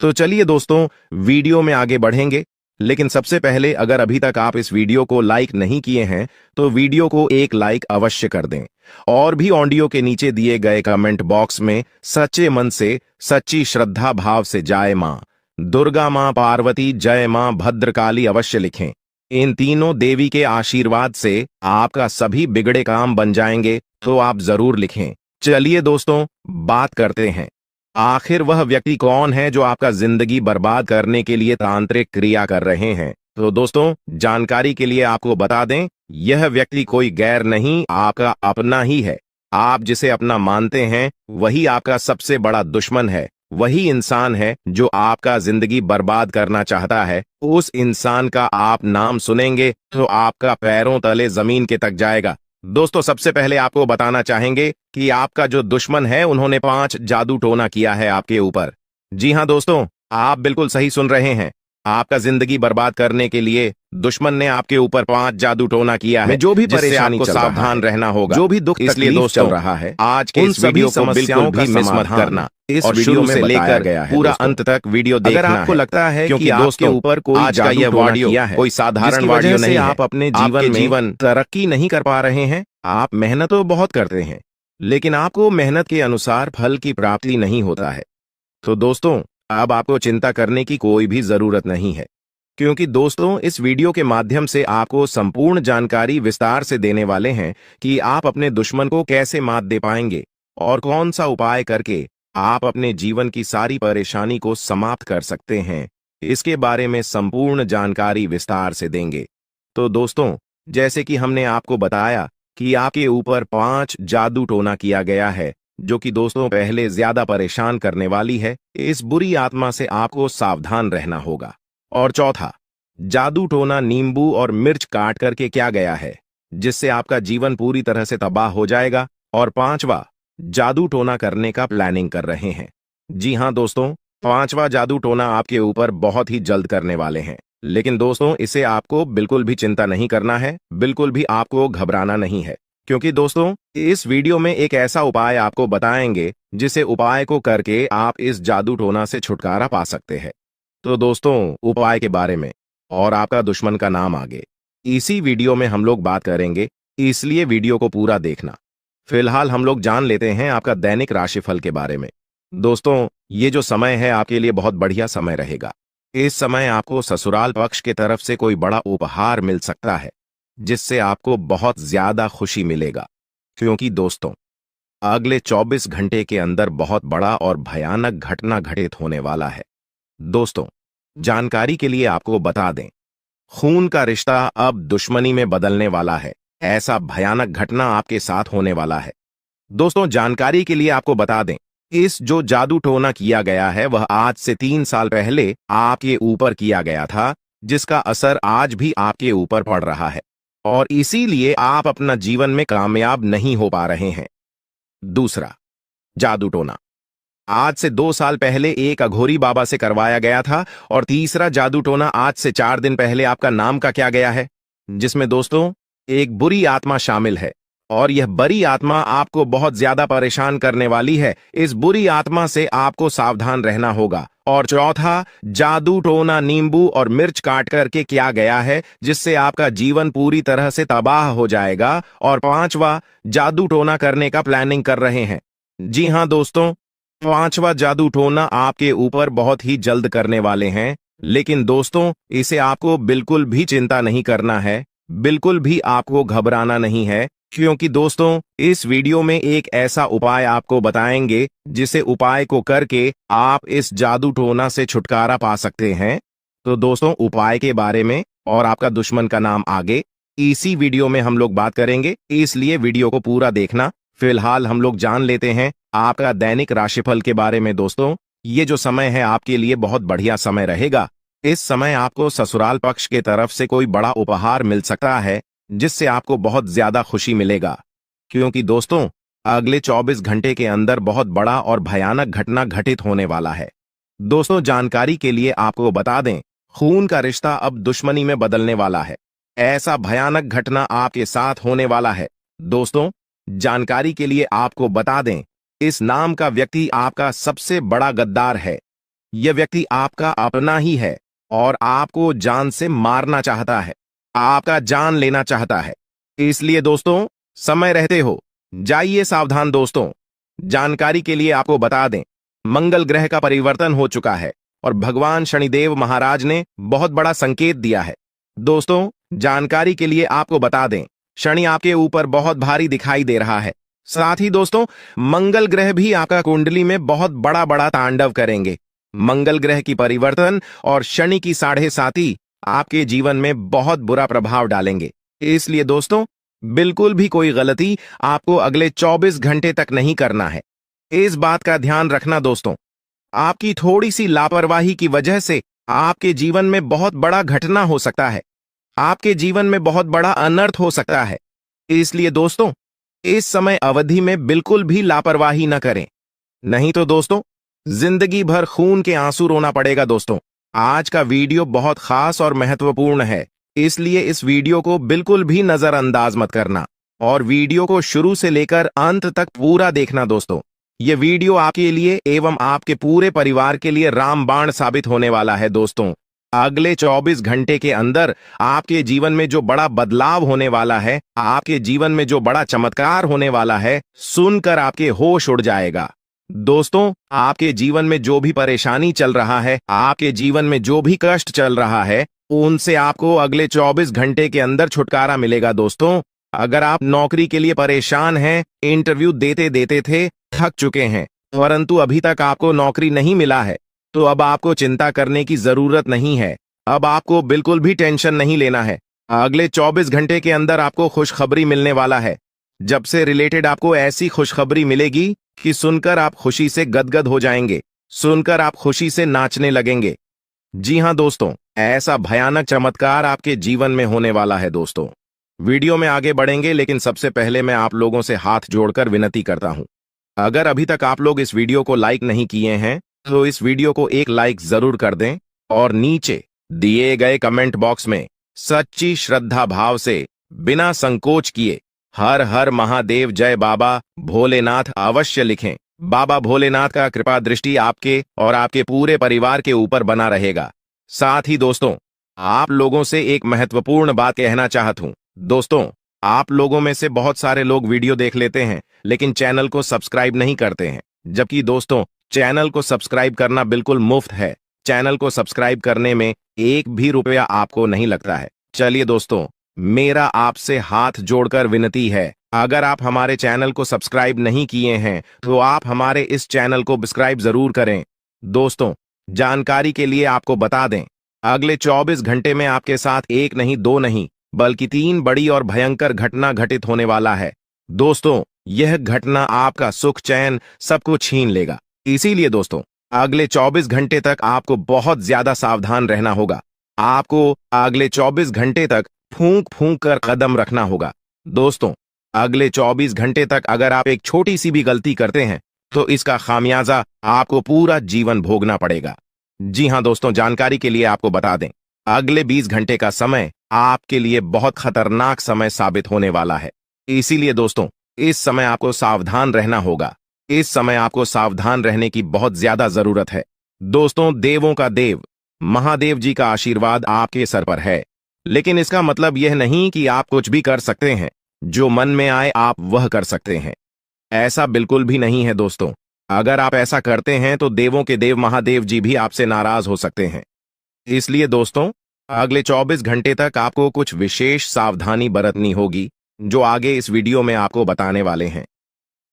तो चलिए दोस्तों, वीडियो में आगे बढ़ेंगे। लेकिन सबसे पहले, अगर अभी तक आप इस वीडियो को लाइक नहीं किए हैं तो वीडियो को एक लाइक अवश्य कर दें और भी ऑडियो के नीचे दिए गए कमेंट बॉक्स में सच्चे मन से, सच्ची श्रद्धा भाव से जय मां दुर्गा, मां पार्वती, जय मां भद्रकाली अवश्य लिखें। इन तीनों देवी के आशीर्वाद से आपका सभी बिगड़े काम बन जाएंगे, तो आप जरूर लिखें। चलिए दोस्तों, बात करते हैं, आखिर वह व्यक्ति कौन है जो आपका जिंदगी बर्बाद करने के लिए तांत्रिक क्रिया कर रहे हैं। तो दोस्तों, जानकारी के लिए आपको बता दें, यह व्यक्ति कोई गैर नहीं, आपका अपना ही है। आप जिसे अपना मानते हैं वही आपका सबसे बड़ा दुश्मन है। वही इंसान है जो आपका जिंदगी बर्बाद करना चाहता है। उस इंसान का आप नाम सुनेंगे तो आपका पैरों तले जमीन के तक जाएगा। दोस्तों, सबसे पहले आपको बताना चाहेंगे कि आपका जो दुश्मन है उन्होंने 5 जादू टोना किया है आपके ऊपर। जी हाँ दोस्तों, आप बिल्कुल सही सुन रहे हैं। आपका जिंदगी बर्बाद करने के लिए दुश्मन ने आपके ऊपर 5 जादू टोना किया है। जो भी परेशानी, आपको सावधान रहना होगा, जो भी दुख इसलिए दोस्तों चल रहा है, आज के इस वीडियो को बिल्कुल भी मिस मत करना। इस वीडियो में लेकर गया है पूरा अंत तक वीडियो देखना। अगर आपको लगता है कि आपके ऊपर कोई आज का यह वीडियो कोई साधारण वीडियो नहीं है, आप अपने जीवन तरक्की नहीं कर पा रहे हैं, आप मेहनत तो बहुत करते हैं लेकिन आपको मेहनत के अनुसार फल की प्राप्ति नहीं होता है, तो दोस्तों अब आपको चिंता करने की कोई भी जरूरत नहीं है, क्योंकि दोस्तों इस वीडियो के माध्यम से आपको संपूर्ण जानकारी विस्तार से देने वाले हैं कि आप अपने दुश्मन को कैसे मात दे पाएंगे और कौन सा उपाय करके आप अपने जीवन की सारी परेशानी को समाप्त कर सकते हैं। इसके बारे में संपूर्ण जानकारी विस्तार से देंगे। तो दोस्तों, जैसे कि हमने आपको बताया कि आपके ऊपर 5 जादू टोना किया गया है, जो कि दोस्तों पहले ज्यादा परेशान करने वाली है। इस बुरी आत्मा से आपको सावधान रहना होगा। और चौथा, जादू टोना नींबू और मिर्च काट करके क्या गया है, जिससे आपका जीवन पूरी तरह से तबाह हो जाएगा। और 5वां, जादू टोना करने का प्लानिंग कर रहे हैं। जी हाँ दोस्तों, 5वां जादू टोना आपके ऊपर बहुत ही जल्द करने वाले हैं, लेकिन दोस्तों इसे आपको बिल्कुल भी चिंता नहीं करना है, बिल्कुल भी आपको घबराना नहीं है, क्योंकि दोस्तों इस वीडियो में एक ऐसा उपाय आपको बताएंगे जिसे उपाय को करके आप इस जादू टोना से छुटकारा पा सकते हैं। तो दोस्तों उपाय के बारे में और आपका दुश्मन का नाम आगे इसी वीडियो में हम लोग बात करेंगे, इसलिए वीडियो को पूरा देखना। फिलहाल हम लोग जान लेते हैं आपका दैनिक राशिफल के बारे में। दोस्तों ये जो समय है आपके लिए बहुत बढ़िया समय रहेगा। इस समय आपको ससुराल पक्ष की तरफ से कोई बड़ा उपहार मिल सकता है, जिससे आपको बहुत ज्यादा खुशी मिलेगा, क्योंकि दोस्तों अगले 24 घंटे के अंदर बहुत बड़ा और भयानक घटना घटित होने वाला है। दोस्तों जानकारी के लिए आपको बता दें, खून का रिश्ता अब दुश्मनी में बदलने वाला है। ऐसा भयानक घटना आपके साथ होने वाला है। दोस्तों जानकारी के लिए आपको बता दें, इस जो जादू टोना किया गया है वह आज से 3 साल पहले आपके ऊपर किया गया था, जिसका असर आज भी आपके ऊपर पड़ रहा है और इसीलिए आप अपना जीवन में कामयाब नहीं हो पा रहे हैं। दूसरा जादू टोना आज से 2 साल पहले एक अघोरी बाबा से करवाया गया था। और तीसरा जादू टोना आज से 4 दिन पहले आपका नाम का क्या गया है, जिसमें दोस्तों एक बुरी आत्मा शामिल है और यह बुरी आत्मा आपको बहुत ज्यादा परेशान करने वाली है। इस बुरी आत्मा से आपको सावधान रहना होगा। और चौथा, जादू टोना नींबू और मिर्च काट करके किया गया है, जिससे आपका जीवन पूरी तरह से तबाह हो जाएगा। और 5वां, जादू टोना करने का प्लानिंग कर रहे हैं। जी हां दोस्तों, 5वां जादू टोना आपके ऊपर बहुत ही जल्द करने वाले हैं, लेकिन दोस्तों इसे आपको बिल्कुल भी चिंता नहीं करना है, बिल्कुल भी आपको घबराना नहीं है, क्योंकि दोस्तों इस वीडियो में एक ऐसा उपाय आपको बताएंगे जिसे उपाय को करके आप इस जादू टोना से छुटकारा पा सकते हैं। तो दोस्तों उपाय के बारे में और आपका दुश्मन का नाम आगे इसी वीडियो में हम लोग बात करेंगे, इसलिए वीडियो को पूरा देखना। फिलहाल हम लोग जान लेते हैं आपका दैनिक राशिफल के बारे में। दोस्तों ये जो समय है आपके लिए बहुत बढ़िया समय रहेगा। इस समय आपको ससुराल पक्ष की तरफ से कोई बड़ा उपहार मिल सकता है, जिससे आपको बहुत ज्यादा खुशी मिलेगा, क्योंकि दोस्तों अगले 24 घंटे के अंदर बहुत बड़ा और भयानक घटना घटित होने वाला है। दोस्तों जानकारी के लिए आपको बता दें, खून का रिश्ता अब दुश्मनी में बदलने वाला है। ऐसा भयानक घटना आपके साथ होने वाला है। दोस्तों जानकारी के लिए आपको बता दें, इस नाम का व्यक्ति आपका सबसे बड़ा गद्दार है। यह व्यक्ति आपका अपना ही है और आपको जान से मारना चाहता है, आपका जान लेना चाहता है। इसलिए दोस्तों समय रहते हो जाइए सावधान। दोस्तों जानकारी के लिए आपको बता दें, मंगल ग्रह का परिवर्तन हो चुका है और भगवान शनिदेव महाराज ने बहुत बड़ा संकेत दिया है। दोस्तों जानकारी के लिए आपको बता दें, शनि आपके ऊपर बहुत भारी दिखाई दे रहा है। साथ ही दोस्तों मंगल ग्रह भी आपका कुंडली में बहुत बड़ा बड़ा तांडव करेंगे। मंगल ग्रह की परिवर्तन और शनि की 7.5 आपके जीवन में बहुत बुरा प्रभाव डालेंगे। इसलिए दोस्तों बिल्कुल भी कोई गलती आपको अगले 24 घंटे तक नहीं करना है। इस बात का ध्यान रखना दोस्तों। आपकी थोड़ी सी लापरवाही की वजह से आपके जीवन में बहुत बड़ा घटना हो सकता है। आपके जीवन में बहुत बड़ा अनर्थ हो सकता है। इसलिए दोस्तों, इस समय अवधि में बिल्कुल भी लापरवाही न करें, नहीं तो दोस्तों जिंदगी भर खून के आंसू रोना पड़ेगा। दोस्तों, आज का वीडियो बहुत खास और महत्वपूर्ण है, इसलिए इस वीडियो को बिल्कुल भी नजरअंदाज मत करना और वीडियो को शुरू से लेकर अंत तक पूरा देखना। दोस्तों, ये वीडियो आपके लिए एवं आपके पूरे परिवार के लिए रामबाण साबित होने वाला है। दोस्तों, अगले 24 घंटे के अंदर आपके जीवन में जो बड़ा बदलाव होने वाला है, आपके जीवन में जो बड़ा चमत्कार होने वाला है, सुनकर आपके होश उड़ जाएगा। दोस्तों, आपके जीवन में जो भी परेशानी चल रहा है, आपके जीवन में जो भी कष्ट चल रहा है, उनसे आपको अगले 24 घंटे के अंदर छुटकारा मिलेगा। दोस्तों, अगर आप नौकरी के लिए परेशान हैं, इंटरव्यू देते देते थे थक चुके हैं, परंतु अभी तक आपको नौकरी नहीं मिला है, तो अब आपको चिंता करने की जरूरत नहीं है। अब आपको बिल्कुल भी टेंशन नहीं लेना है। अगले 24 घंटे के अंदर आपको खुशखबरी मिलने वाला है। जब से रिलेटेड आपको ऐसी खुशखबरी मिलेगी कि सुनकर आप खुशी से गदगद हो जाएंगे, सुनकर आप खुशी से नाचने लगेंगे। जी हां दोस्तों, ऐसा भयानक चमत्कार आपके जीवन में होने वाला है। दोस्तों, वीडियो में आगे बढ़ेंगे, लेकिन सबसे पहले मैं आप लोगों से हाथ जोड़कर विनती करता हूं, अगर अभी तक आप लोग इस वीडियो को लाइक नहीं किए हैं तो इस वीडियो को एक लाइक जरूर कर दें और नीचे दिए गए कमेंट बॉक्स में सच्ची श्रद्धा भाव से बिना संकोच किए हर हर महादेव जय बाबा भोलेनाथ अवश्य लिखें। बाबा भोलेनाथ का कृपा दृष्टि आपके और आपके पूरे परिवार के ऊपर बना रहेगा। साथ ही दोस्तों, आप लोगों से एक महत्वपूर्ण बात कहना चाहता हूं। दोस्तों, आप लोगों में से बहुत सारे लोग वीडियो देख लेते हैं लेकिन चैनल को सब्सक्राइब नहीं करते हैं, जबकि दोस्तों चैनल को सब्सक्राइब करना बिल्कुल मुफ्त है। चैनल को सब्सक्राइब करने में एक भी रुपया आपको नहीं लगता है। चलिए दोस्तों, मेरा आपसे हाथ जोड़कर विनती है, अगर आप हमारे चैनल को सब्सक्राइब नहीं किए हैं तो आप हमारे इस चैनल को सब्सक्राइब जरूर करें। दोस्तों, जानकारी के लिए आपको बता दें, अगले 24 घंटे में आपके साथ एक नहीं, दो नहीं, बल्कि 3 बड़ी और भयंकर घटना घटित होने वाला है। दोस्तों, यह घटना आपका सुख चैन सब कुछ छीन लेगा। इसीलिए दोस्तों, अगले 24 घंटे तक आपको बहुत ज्यादा सावधान रहना होगा। आपको अगले 24 घंटे तक फूंक फूंक कर कदम रखना होगा। दोस्तों, अगले 24 घंटे तक अगर आप एक छोटी सी भी गलती करते हैं तो इसका खामियाजा आपको पूरा जीवन भोगना पड़ेगा। जी हां दोस्तों, जानकारी के लिए आपको बता दें, अगले 20 घंटे का समय आपके लिए बहुत खतरनाक समय साबित होने वाला है। इसीलिए दोस्तों, इस समय आपको सावधान रहना होगा। इस समय आपको सावधान रहने की बहुत ज्यादा जरूरत है। दोस्तों, देवों का देव महादेव जी का आशीर्वाद आपके सर पर है, लेकिन इसका मतलब यह नहीं कि आप कुछ भी कर सकते हैं, जो मन में आए आप वह कर सकते हैं। ऐसा बिल्कुल भी नहीं है दोस्तों। अगर आप ऐसा करते हैं तो देवों के देव महादेव जी भी आपसे नाराज हो सकते हैं। इसलिए दोस्तों, अगले 24 घंटे तक आपको कुछ विशेष सावधानी बरतनी होगी, जो आगे इस वीडियो में आपको बताने वाले हैं।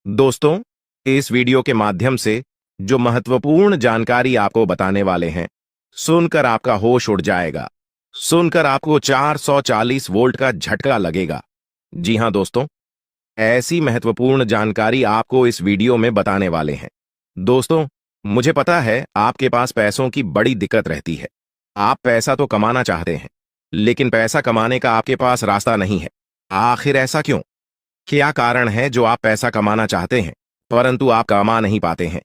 दोस्तों, इस वीडियो के माध्यम से जो महत्वपूर्ण जानकारी आपको बताने वाले हैं, सुनकर आपका होश उड़ जाएगा, सुनकर आपको 440 वोल्ट का झटका लगेगा। जी हां दोस्तों, ऐसी महत्वपूर्ण जानकारी आपको इस वीडियो में बताने वाले हैं। दोस्तों, मुझे पता है आपके पास पैसों की बड़ी दिक्कत रहती है। आप पैसा तो कमाना चाहते हैं, लेकिन पैसा कमाने का आपके पास रास्ता नहीं है। आखिर ऐसा क्यों? क्या कारण है जो आप पैसा कमाना चाहते हैं परंतु आप कमा नहीं पाते हैं?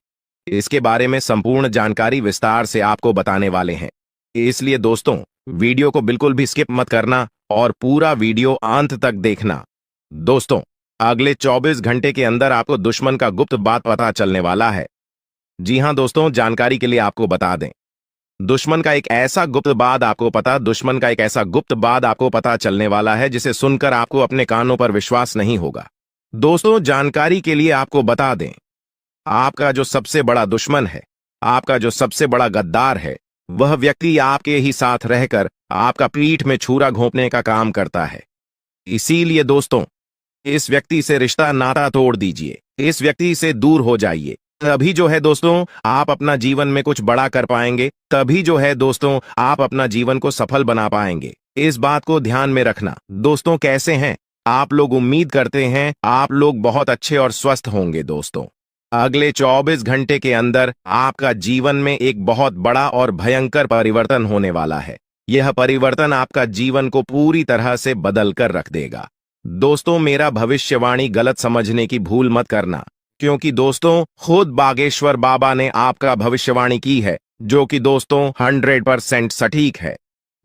इसके बारे में संपूर्ण जानकारी विस्तार से आपको बताने वाले हैं। इसलिए दोस्तों, वीडियो को बिल्कुल भी स्किप मत करना और पूरा वीडियो अंत तक देखना। दोस्तों, अगले 24 घंटे के अंदर आपको दुश्मन का गुप्त बात पता चलने वाला है। जी हां दोस्तों, जानकारी के लिए आपको बता दें, दुश्मन का एक ऐसा गुप्त बात आपको पता चलने वाला है जिसे सुनकर आपको अपने कानों पर विश्वास नहीं होगा। दोस्तों, जानकारी के लिए आपको बता दें, आपका जो सबसे बड़ा दुश्मन है, आपका जो सबसे बड़ा गद्दार है, वह व्यक्ति आपके ही साथ रहकर आपका पीठ में छुरा घोंपने का काम करता है। इसीलिए दोस्तों, इस व्यक्ति से रिश्ता नाता तोड़ दीजिए, इस व्यक्ति से दूर हो जाइए। तभी जो है दोस्तों, आप अपना जीवन में कुछ बड़ा कर पाएंगे। तभी जो है दोस्तों, आप अपना जीवन को सफल बना पाएंगे। इस बात को ध्यान में रखना। दोस्तों, कैसे हैं आप लोग? उम्मीद करते हैं आप लोग बहुत अच्छे और स्वस्थ होंगे। दोस्तों, अगले 24 घंटे के अंदर आपका जीवन में एक बहुत बड़ा और भयंकर परिवर्तन होने वाला है। यह परिवर्तन आपका जीवन को पूरी तरह से बदल कर रख देगा। दोस्तों, मेरा भविष्यवाणी गलत समझने की भूल मत करना, क्योंकि दोस्तों खुद बागेश्वर बाबा ने आपका भविष्यवाणी की है, जो कि दोस्तों 100% सटीक है।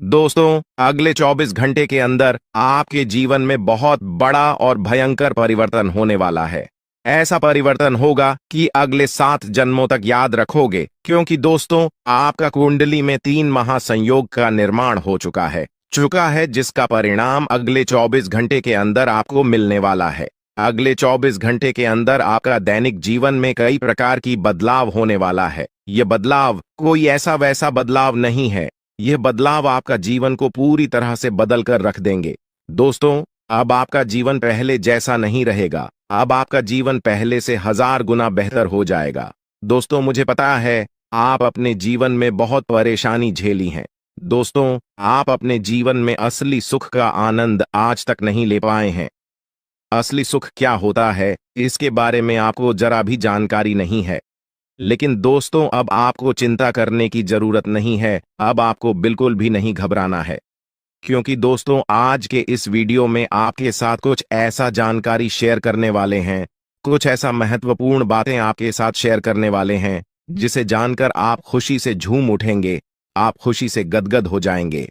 दोस्तों, अगले 24 घंटे के अंदर आपके जीवन में बहुत बड़ा और भयंकर परिवर्तन होने वाला है। ऐसा परिवर्तन होगा कि अगले 7 जन्मों तक याद रखोगे, क्योंकि दोस्तों आपका कुंडली में 3 महासंयोग का निर्माण हो चुका है, जिसका परिणाम अगले 24 घंटे के अंदर आपको मिलने वाला है। अगले 24 घंटे के अंदर आपका दैनिक जीवन में कई प्रकार की बदलाव होने वाला है। यह बदलाव कोई ऐसा वैसा बदलाव नहीं है। यह बदलाव आपका जीवन को पूरी तरह से बदल कर रख देंगे। दोस्तों, अब आपका जीवन पहले जैसा नहीं रहेगा। अब आपका जीवन पहले से 1000 गुना बेहतर हो जाएगा। दोस्तों, मुझे पता है आप अपने जीवन में बहुत परेशानी झेली है। दोस्तों, आप अपने जीवन में असली सुख का आनंद आज तक नहीं ले पाए हैं। असली सुख क्या होता है, इसके बारे में आपको जरा भी जानकारी नहीं है। लेकिन दोस्तों, अब आपको चिंता करने की जरूरत नहीं है। अब आपको बिल्कुल भी नहीं घबराना है, क्योंकि दोस्तों आज के इस वीडियो में आपके साथ कुछ ऐसा जानकारी शेयर करने वाले हैं, कुछ ऐसा महत्वपूर्ण बातें आपके साथ शेयर करने वाले हैं, जिसे जानकर आप खुशी से झूम उठेंगे, आप खुशी से गदगद हो जाएंगे।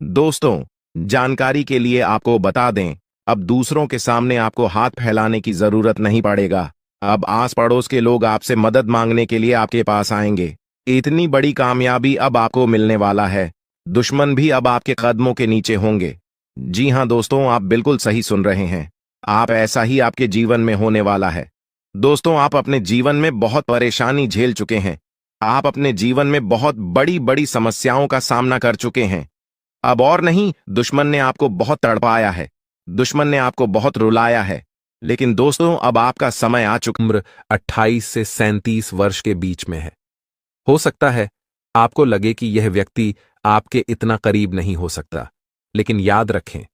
दोस्तों, जानकारी के लिए आपको बता दें, अब दूसरों के सामने आपको हाथ फैलाने की जरूरत नहीं पड़ेगा। अब आस पड़ोस के लोग आपसे मदद मांगने के लिए आपके पास आएंगे। इतनी बड़ी कामयाबी अब आपको मिलने वाला है। दुश्मन भी अब आपके कदमों के नीचे होंगे। जी हां दोस्तों, आप बिल्कुल सही सुन रहे हैं। आप ऐसा ही आपके जीवन में होने वाला है। दोस्तों, आप अपने जीवन में बहुत परेशानी झेल चुके हैं। आप अपने जीवन में बहुत बड़ी बड़ी समस्याओं का सामना कर चुके हैं। अब और नहीं, दुश्मन ने आपको बहुत तड़पाया है, दुश्मन ने आपको बहुत रुलाया है। लेकिन दोस्तों, अब आपका समय आ चुका। उम्र 28 से 37 वर्ष के बीच में है। हो सकता है आपको लगे कि यह व्यक्ति आपके इतना करीब नहीं हो सकता, लेकिन याद रखें,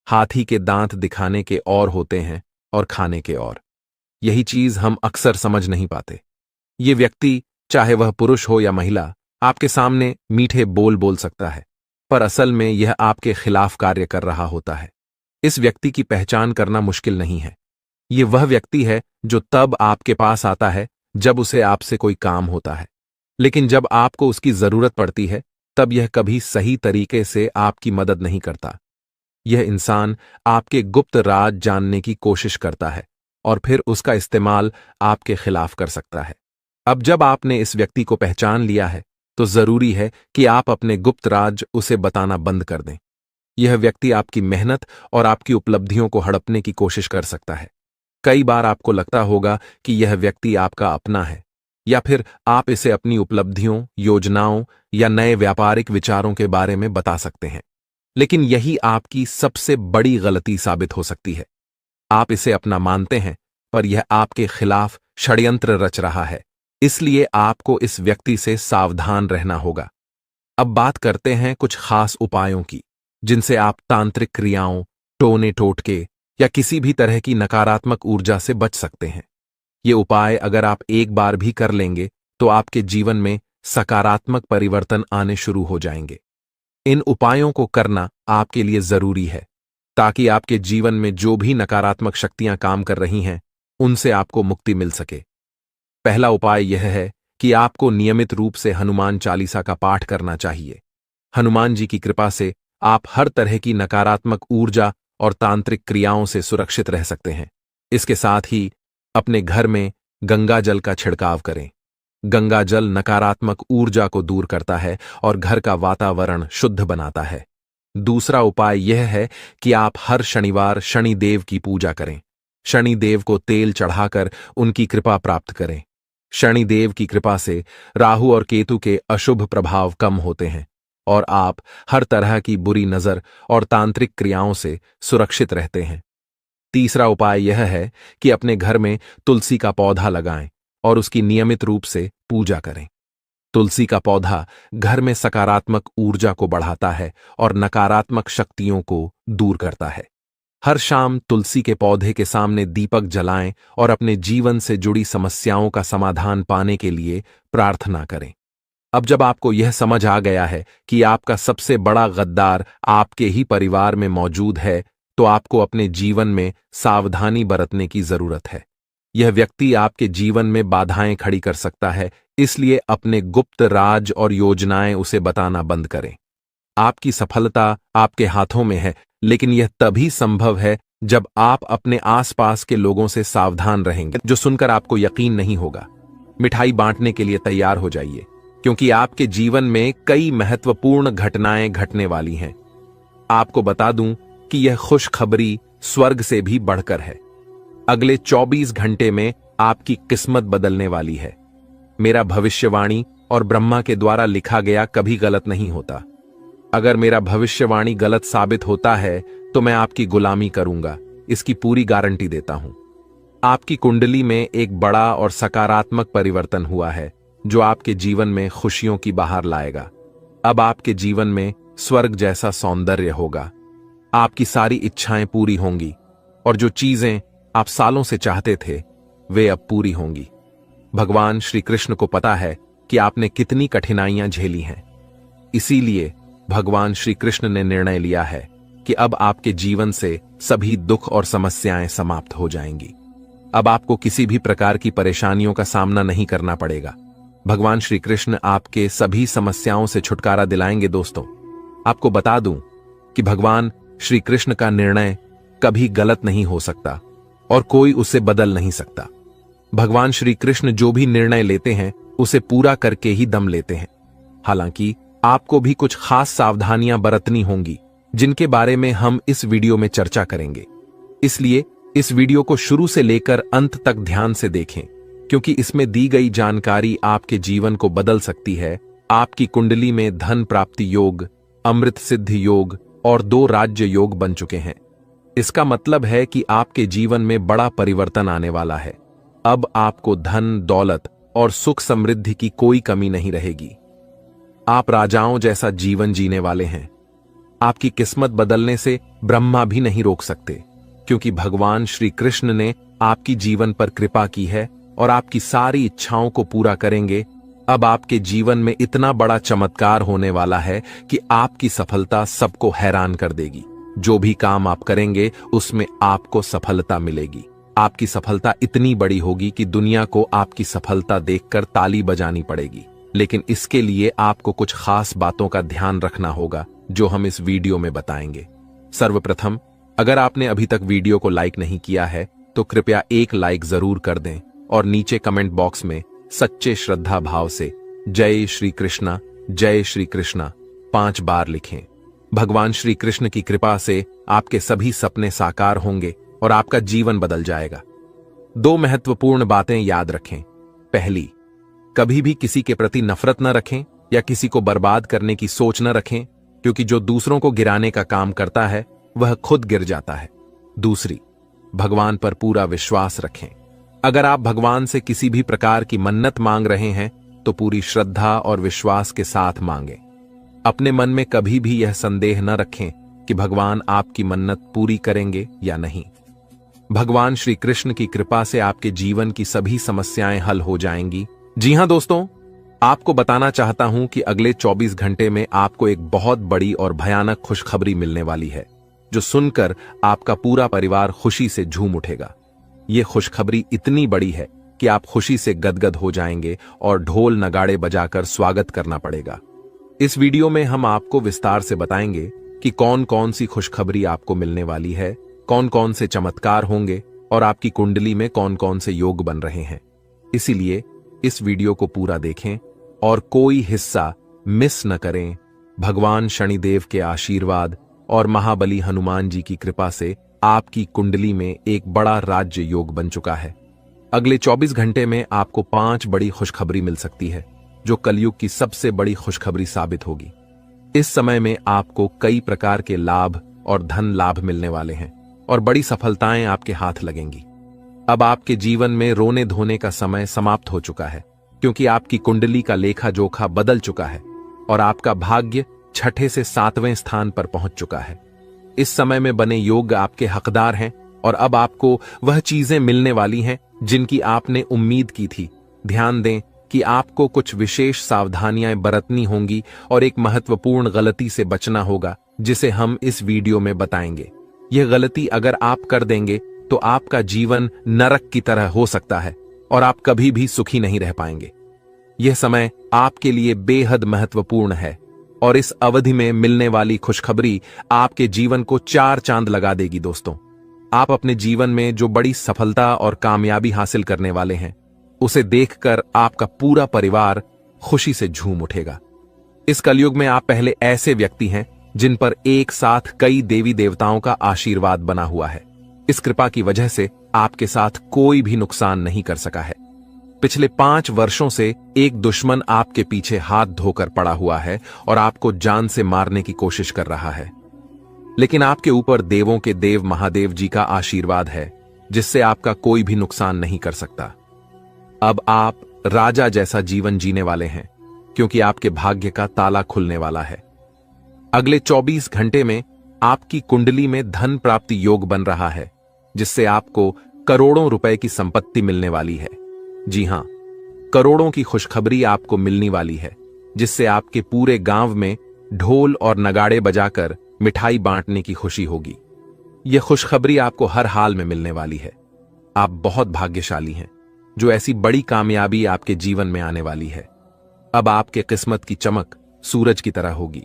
हाथी के दांत दिखाने के और होते हैं और खाने के और। यही चीज हम अक्सर समझ नहीं पाते। ये व्यक्ति, चाहे वह पुरुष हो या महिला, आपके सामने मीठे बोल बोल सकता है, पर असल में यह आपके खिलाफ कार्य कर रहा होता है। इस व्यक्ति की पहचान करना मुश्किल नहीं है। ये वह व्यक्ति है जो तब आपके पास आता है जब उसे आपसे कोई काम होता है, लेकिन जब आपको उसकी जरूरत पड़ती है तब यह कभी सही तरीके से आपकी मदद नहीं करता। यह इंसान आपके गुप्त राज जानने की कोशिश करता है और फिर उसका इस्तेमाल आपके खिलाफ कर सकता है। अब जब आपने इस व्यक्ति को पहचान लिया है, तो जरूरी है कि आप अपने गुप्त राज उसे बताना बंद कर दें। यह व्यक्ति आपकी मेहनत और आपकी उपलब्धियों को हड़पने की कोशिश कर सकता है। कई बार आपको लगता होगा कि यह व्यक्ति आपका अपना है, या फिर आप इसे अपनी उपलब्धियों, योजनाओं या नए व्यापारिक विचारों के बारे में बता सकते हैं, लेकिन यही आपकी सबसे बड़ी गलती साबित हो सकती है। आप इसे अपना मानते हैं, पर यह आपके खिलाफ षड्यंत्र रच रहा है। इसलिए आपको इस व्यक्ति से सावधान रहना होगा। अब बात करते हैं कुछ खास उपायों की, जिनसे आप तांत्रिक क्रियाओं, टोने टोटके या किसी भी तरह की नकारात्मक ऊर्जा से बच सकते हैं। ये उपाय अगर आप एक बार भी कर लेंगे तो आपके जीवन में सकारात्मक परिवर्तन आने शुरू हो जाएंगे। इन उपायों को करना आपके लिए जरूरी है, ताकि आपके जीवन में जो भी नकारात्मक शक्तियां काम कर रही हैं, उनसे आपको मुक्ति मिल सके। पहला उपाय यह है कि आपको नियमित रूप से हनुमान चालीसा का पाठ करना चाहिए। हनुमान जी की कृपा से आप हर तरह की नकारात्मक ऊर्जा और तांत्रिक क्रियाओं से सुरक्षित रह सकते हैं। इसके साथ ही अपने घर में गंगा जल का छिड़काव करें। गंगा जल नकारात्मक ऊर्जा को दूर करता है और घर का वातावरण शुद्ध बनाता है। दूसरा उपाय यह है कि आप हर शनिवार शनिदेव की पूजा करें। शनिदेव को तेल चढ़ाकर उनकी कृपा प्राप्त करें। शनिदेव की कृपा से राहु और केतु के अशुभ प्रभाव कम होते हैं और आप हर तरह की बुरी नजर और तांत्रिक क्रियाओं से सुरक्षित रहते हैं। तीसरा उपाय यह है कि अपने घर में तुलसी का पौधा लगाएं और उसकी नियमित रूप से पूजा करें। तुलसी का पौधा घर में सकारात्मक ऊर्जा को बढ़ाता है और नकारात्मक शक्तियों को दूर करता है। हर शाम तुलसी के पौधे के सामने दीपक जलाएं और अपने जीवन से जुड़ी समस्याओं का समाधान पाने के लिए प्रार्थना करें। अब जब आपको यह समझ आ गया है कि आपका सबसे बड़ा गद्दार आपके ही परिवार में मौजूद है, तो आपको अपने जीवन में सावधानी बरतने की जरूरत है। यह व्यक्ति आपके जीवन में बाधाएं खड़ी कर सकता है, इसलिए अपने गुप्त राज और योजनाएं उसे बताना बंद करें। आपकी सफलता आपके हाथों में है, लेकिन यह तभी संभव है जब आप अपने आसपास के लोगों से सावधान रहेंगे, जो सुनकर आपको यकीन नहीं होगा। मिठाई बांटने के लिए तैयार हो जाइए, क्योंकि आपके जीवन में कई महत्वपूर्ण घटनाएं घटने वाली हैं। आपको बता दूं कि यह खुशखबरी स्वर्ग से भी बढ़कर है। अगले 24 घंटे में आपकी किस्मत बदलने वाली है। मेरा भविष्यवाणी और ब्रह्मा के द्वारा लिखा गया कभी गलत नहीं होता। अगर मेरा भविष्यवाणी गलत साबित होता है तो मैं आपकी गुलामी करूंगा, इसकी पूरी गारंटी देता हूं। आपकी कुंडली में एक बड़ा और सकारात्मक परिवर्तन हुआ है, जो आपके जीवन में खुशियों की बहार लाएगा। अब आपके जीवन में स्वर्ग जैसा सौंदर्य होगा। आपकी सारी इच्छाएं पूरी होंगी और जो चीजें आप सालों से चाहते थे, वे अब पूरी होंगी। भगवान श्री कृष्ण को पता है कि आपने कितनी कठिनाइयां झेली हैं। इसीलिए भगवान श्री कृष्ण ने निर्णय लिया है कि अब आपके जीवन से सभी दुख और समस्याएं समाप्त हो जाएंगी। अब आपको किसी भी प्रकार की परेशानियों का सामना नहीं करना पड़ेगा। भगवान श्री कृष्ण आपके सभी समस्याओं से छुटकारा दिलाएंगे। दोस्तों, आपको बता दूं कि भगवान श्री कृष्ण का निर्णय कभी गलत नहीं हो सकता और कोई उसे बदल नहीं सकता। भगवान श्री कृष्ण जो भी निर्णय लेते हैं, उसे पूरा करके ही दम लेते हैं। हालांकि आपको भी कुछ खास सावधानियां बरतनी होंगी, जिनके बारे में हम इस वीडियो में चर्चा करेंगे। इसलिए इस वीडियो को शुरू से लेकर अंत तक ध्यान से देखें, क्योंकि इसमें दी गई जानकारी आपके जीवन को बदल सकती है। आपकी कुंडली में धन प्राप्ति योग, अमृत सिद्धि योग और 2 राज्य योग बन चुके हैं। इसका मतलब है कि आपके जीवन में बड़ा परिवर्तन आने वाला है। अब आपको धन, दौलत और सुख समृद्धि की कोई कमी नहीं रहेगी। आप राजाओं जैसा जीवन जीने वाले हैं। आपकी किस्मत बदलने से ब्रह्मा भी नहीं रोक सकते, क्योंकि भगवान श्री कृष्ण ने आपकी जीवन पर कृपा की है और आपकी सारी इच्छाओं को पूरा करेंगे। अब आपके जीवन में इतना बड़ा चमत्कार होने वाला है कि आपकी सफलता सबको हैरान कर देगी। जो भी काम आप करेंगे, उसमें आपको सफलता मिलेगी। आपकी सफलता इतनी बड़ी होगी कि दुनिया को आपकी सफलता देखकर ताली बजानी पड़ेगी। लेकिन इसके लिए आपको कुछ खास बातों का ध्यान रखना होगा, जो हम इस वीडियो में बताएंगे। सर्वप्रथम, अगर आपने अभी तक वीडियो को लाइक नहीं किया है, तो कृपया एक लाइक जरूर कर दें और नीचे कमेंट बॉक्स में सच्चे श्रद्धा भाव से जय श्री कृष्णा 5 बार लिखें। भगवान श्री कृष्ण की कृपा से आपके सभी सपने साकार होंगे और आपका जीवन बदल जाएगा। 2 महत्वपूर्ण बातें याद रखें। पहली, कभी भी किसी के प्रति नफरत न रखें या किसी को बर्बाद करने की सोच न रखें, क्योंकि जो दूसरों को गिराने का काम करता है, वह खुद गिर जाता है। दूसरी, भगवान पर पूरा विश्वास रखें। अगर आप भगवान से किसी भी प्रकार की मन्नत मांग रहे हैं, तो पूरी श्रद्धा और विश्वास के साथ मांगें। अपने मन में कभी भी यह संदेह न रखें कि भगवान आपकी मन्नत पूरी करेंगे या नहीं। भगवान श्री कृष्ण की कृपा से आपके जीवन की सभी समस्याएं हल हो जाएंगी। जी हां दोस्तों, आपको बताना चाहता हूं कि अगले 24 घंटे में आपको एक बहुत बड़ी और भयानक खुशखबरी मिलने वाली है, जो सुनकर आपका पूरा परिवार खुशी से झूम उठेगा। यह खुशखबरी इतनी बड़ी है कि आप खुशी से गदगद हो जाएंगे और ढोल नगाड़े बजाकर स्वागत करना पड़ेगा। इस वीडियो में हम आपको विस्तार से बताएंगे कि कौन कौन सी खुशखबरी आपको मिलने वाली है, कौन कौन से चमत्कार होंगे और आपकी कुंडली में कौन कौन से योग बन रहे हैं। इसीलिए इस वीडियो को पूरा देखें और कोई हिस्सा मिस न करें। भगवान शनिदेव के आशीर्वाद और महाबली हनुमान जी की कृपा से आपकी कुंडली में एक बड़ा राज्य योग बन चुका है। अगले 24 घंटे में आपको 5 बड़ी खुशखबरी मिल सकती है, जो कलयुग की सबसे बड़ी खुशखबरी साबित होगी। इस समय में आपको कई प्रकार के लाभ और धन लाभ मिलने वाले हैं और बड़ी सफलताएं आपके हाथ लगेंगी। अब आपके जीवन में रोने धोने का समय समाप्त हो चुका है, क्योंकि आपकी कुंडली का लेखा जोखा बदल चुका है और आपका भाग्य 6ठे से 7वें स्थान पर पहुंच चुका है। इस समय में बने योग आपके हकदार हैं और अब आपको वह चीजें मिलने वाली हैं जिनकी आपने उम्मीद की थी। ध्यान दें कि आपको कुछ विशेष सावधानियां बरतनी होंगी और एक महत्वपूर्ण गलती से बचना होगा जिसे हम इस वीडियो में बताएंगे। यह गलती अगर आप कर देंगे तो आपका जीवन नरक की तरह हो सकता है और आप कभी भी सुखी नहीं रह पाएंगे। यह समय आपके लिए बेहद महत्वपूर्ण है और इस अवधि में मिलने वाली खुशखबरी आपके जीवन को 4 चांद लगा देगी। दोस्तों, आप अपने जीवन में जो बड़ी सफलता और कामयाबी हासिल करने वाले हैं उसे देखकर आपका पूरा परिवार खुशी से झूम उठेगा। इस कलयुग में आप पहले ऐसे व्यक्ति हैं जिन पर एक साथ कई देवी देवताओं का आशीर्वाद बना हुआ है। इस कृपा की वजह से आपके साथ कोई भी नुकसान नहीं कर सका है। पिछले 5 वर्षों से एक दुश्मन आपके पीछे हाथ धोकर पड़ा हुआ है और आपको जान से मारने की कोशिश कर रहा है, लेकिन आपके ऊपर देवों के देव महादेव जी का आशीर्वाद है जिससे आपका कोई भी नुकसान नहीं कर सकता। अब आप राजा जैसा जीवन जीने वाले हैं क्योंकि आपके भाग्य का ताला खुलने वाला है। अगले 24 घंटे में आपकी कुंडली में धन प्राप्ति योग बन रहा है जिससे आपको करोड़ों रुपए की संपत्ति मिलने वाली है। जी हां, करोड़ों की खुशखबरी आपको मिलने वाली है जिससे आपके पूरे गांव में ढोल और नगाड़े बजाकर मिठाई बांटने की खुशी होगी। यह खुशखबरी आपको हर हाल में मिलने वाली है। आप बहुत भाग्यशाली हैं जो ऐसी बड़ी कामयाबी आपके जीवन में आने वाली है। अब आपके किस्मत की चमक सूरज की तरह होगी।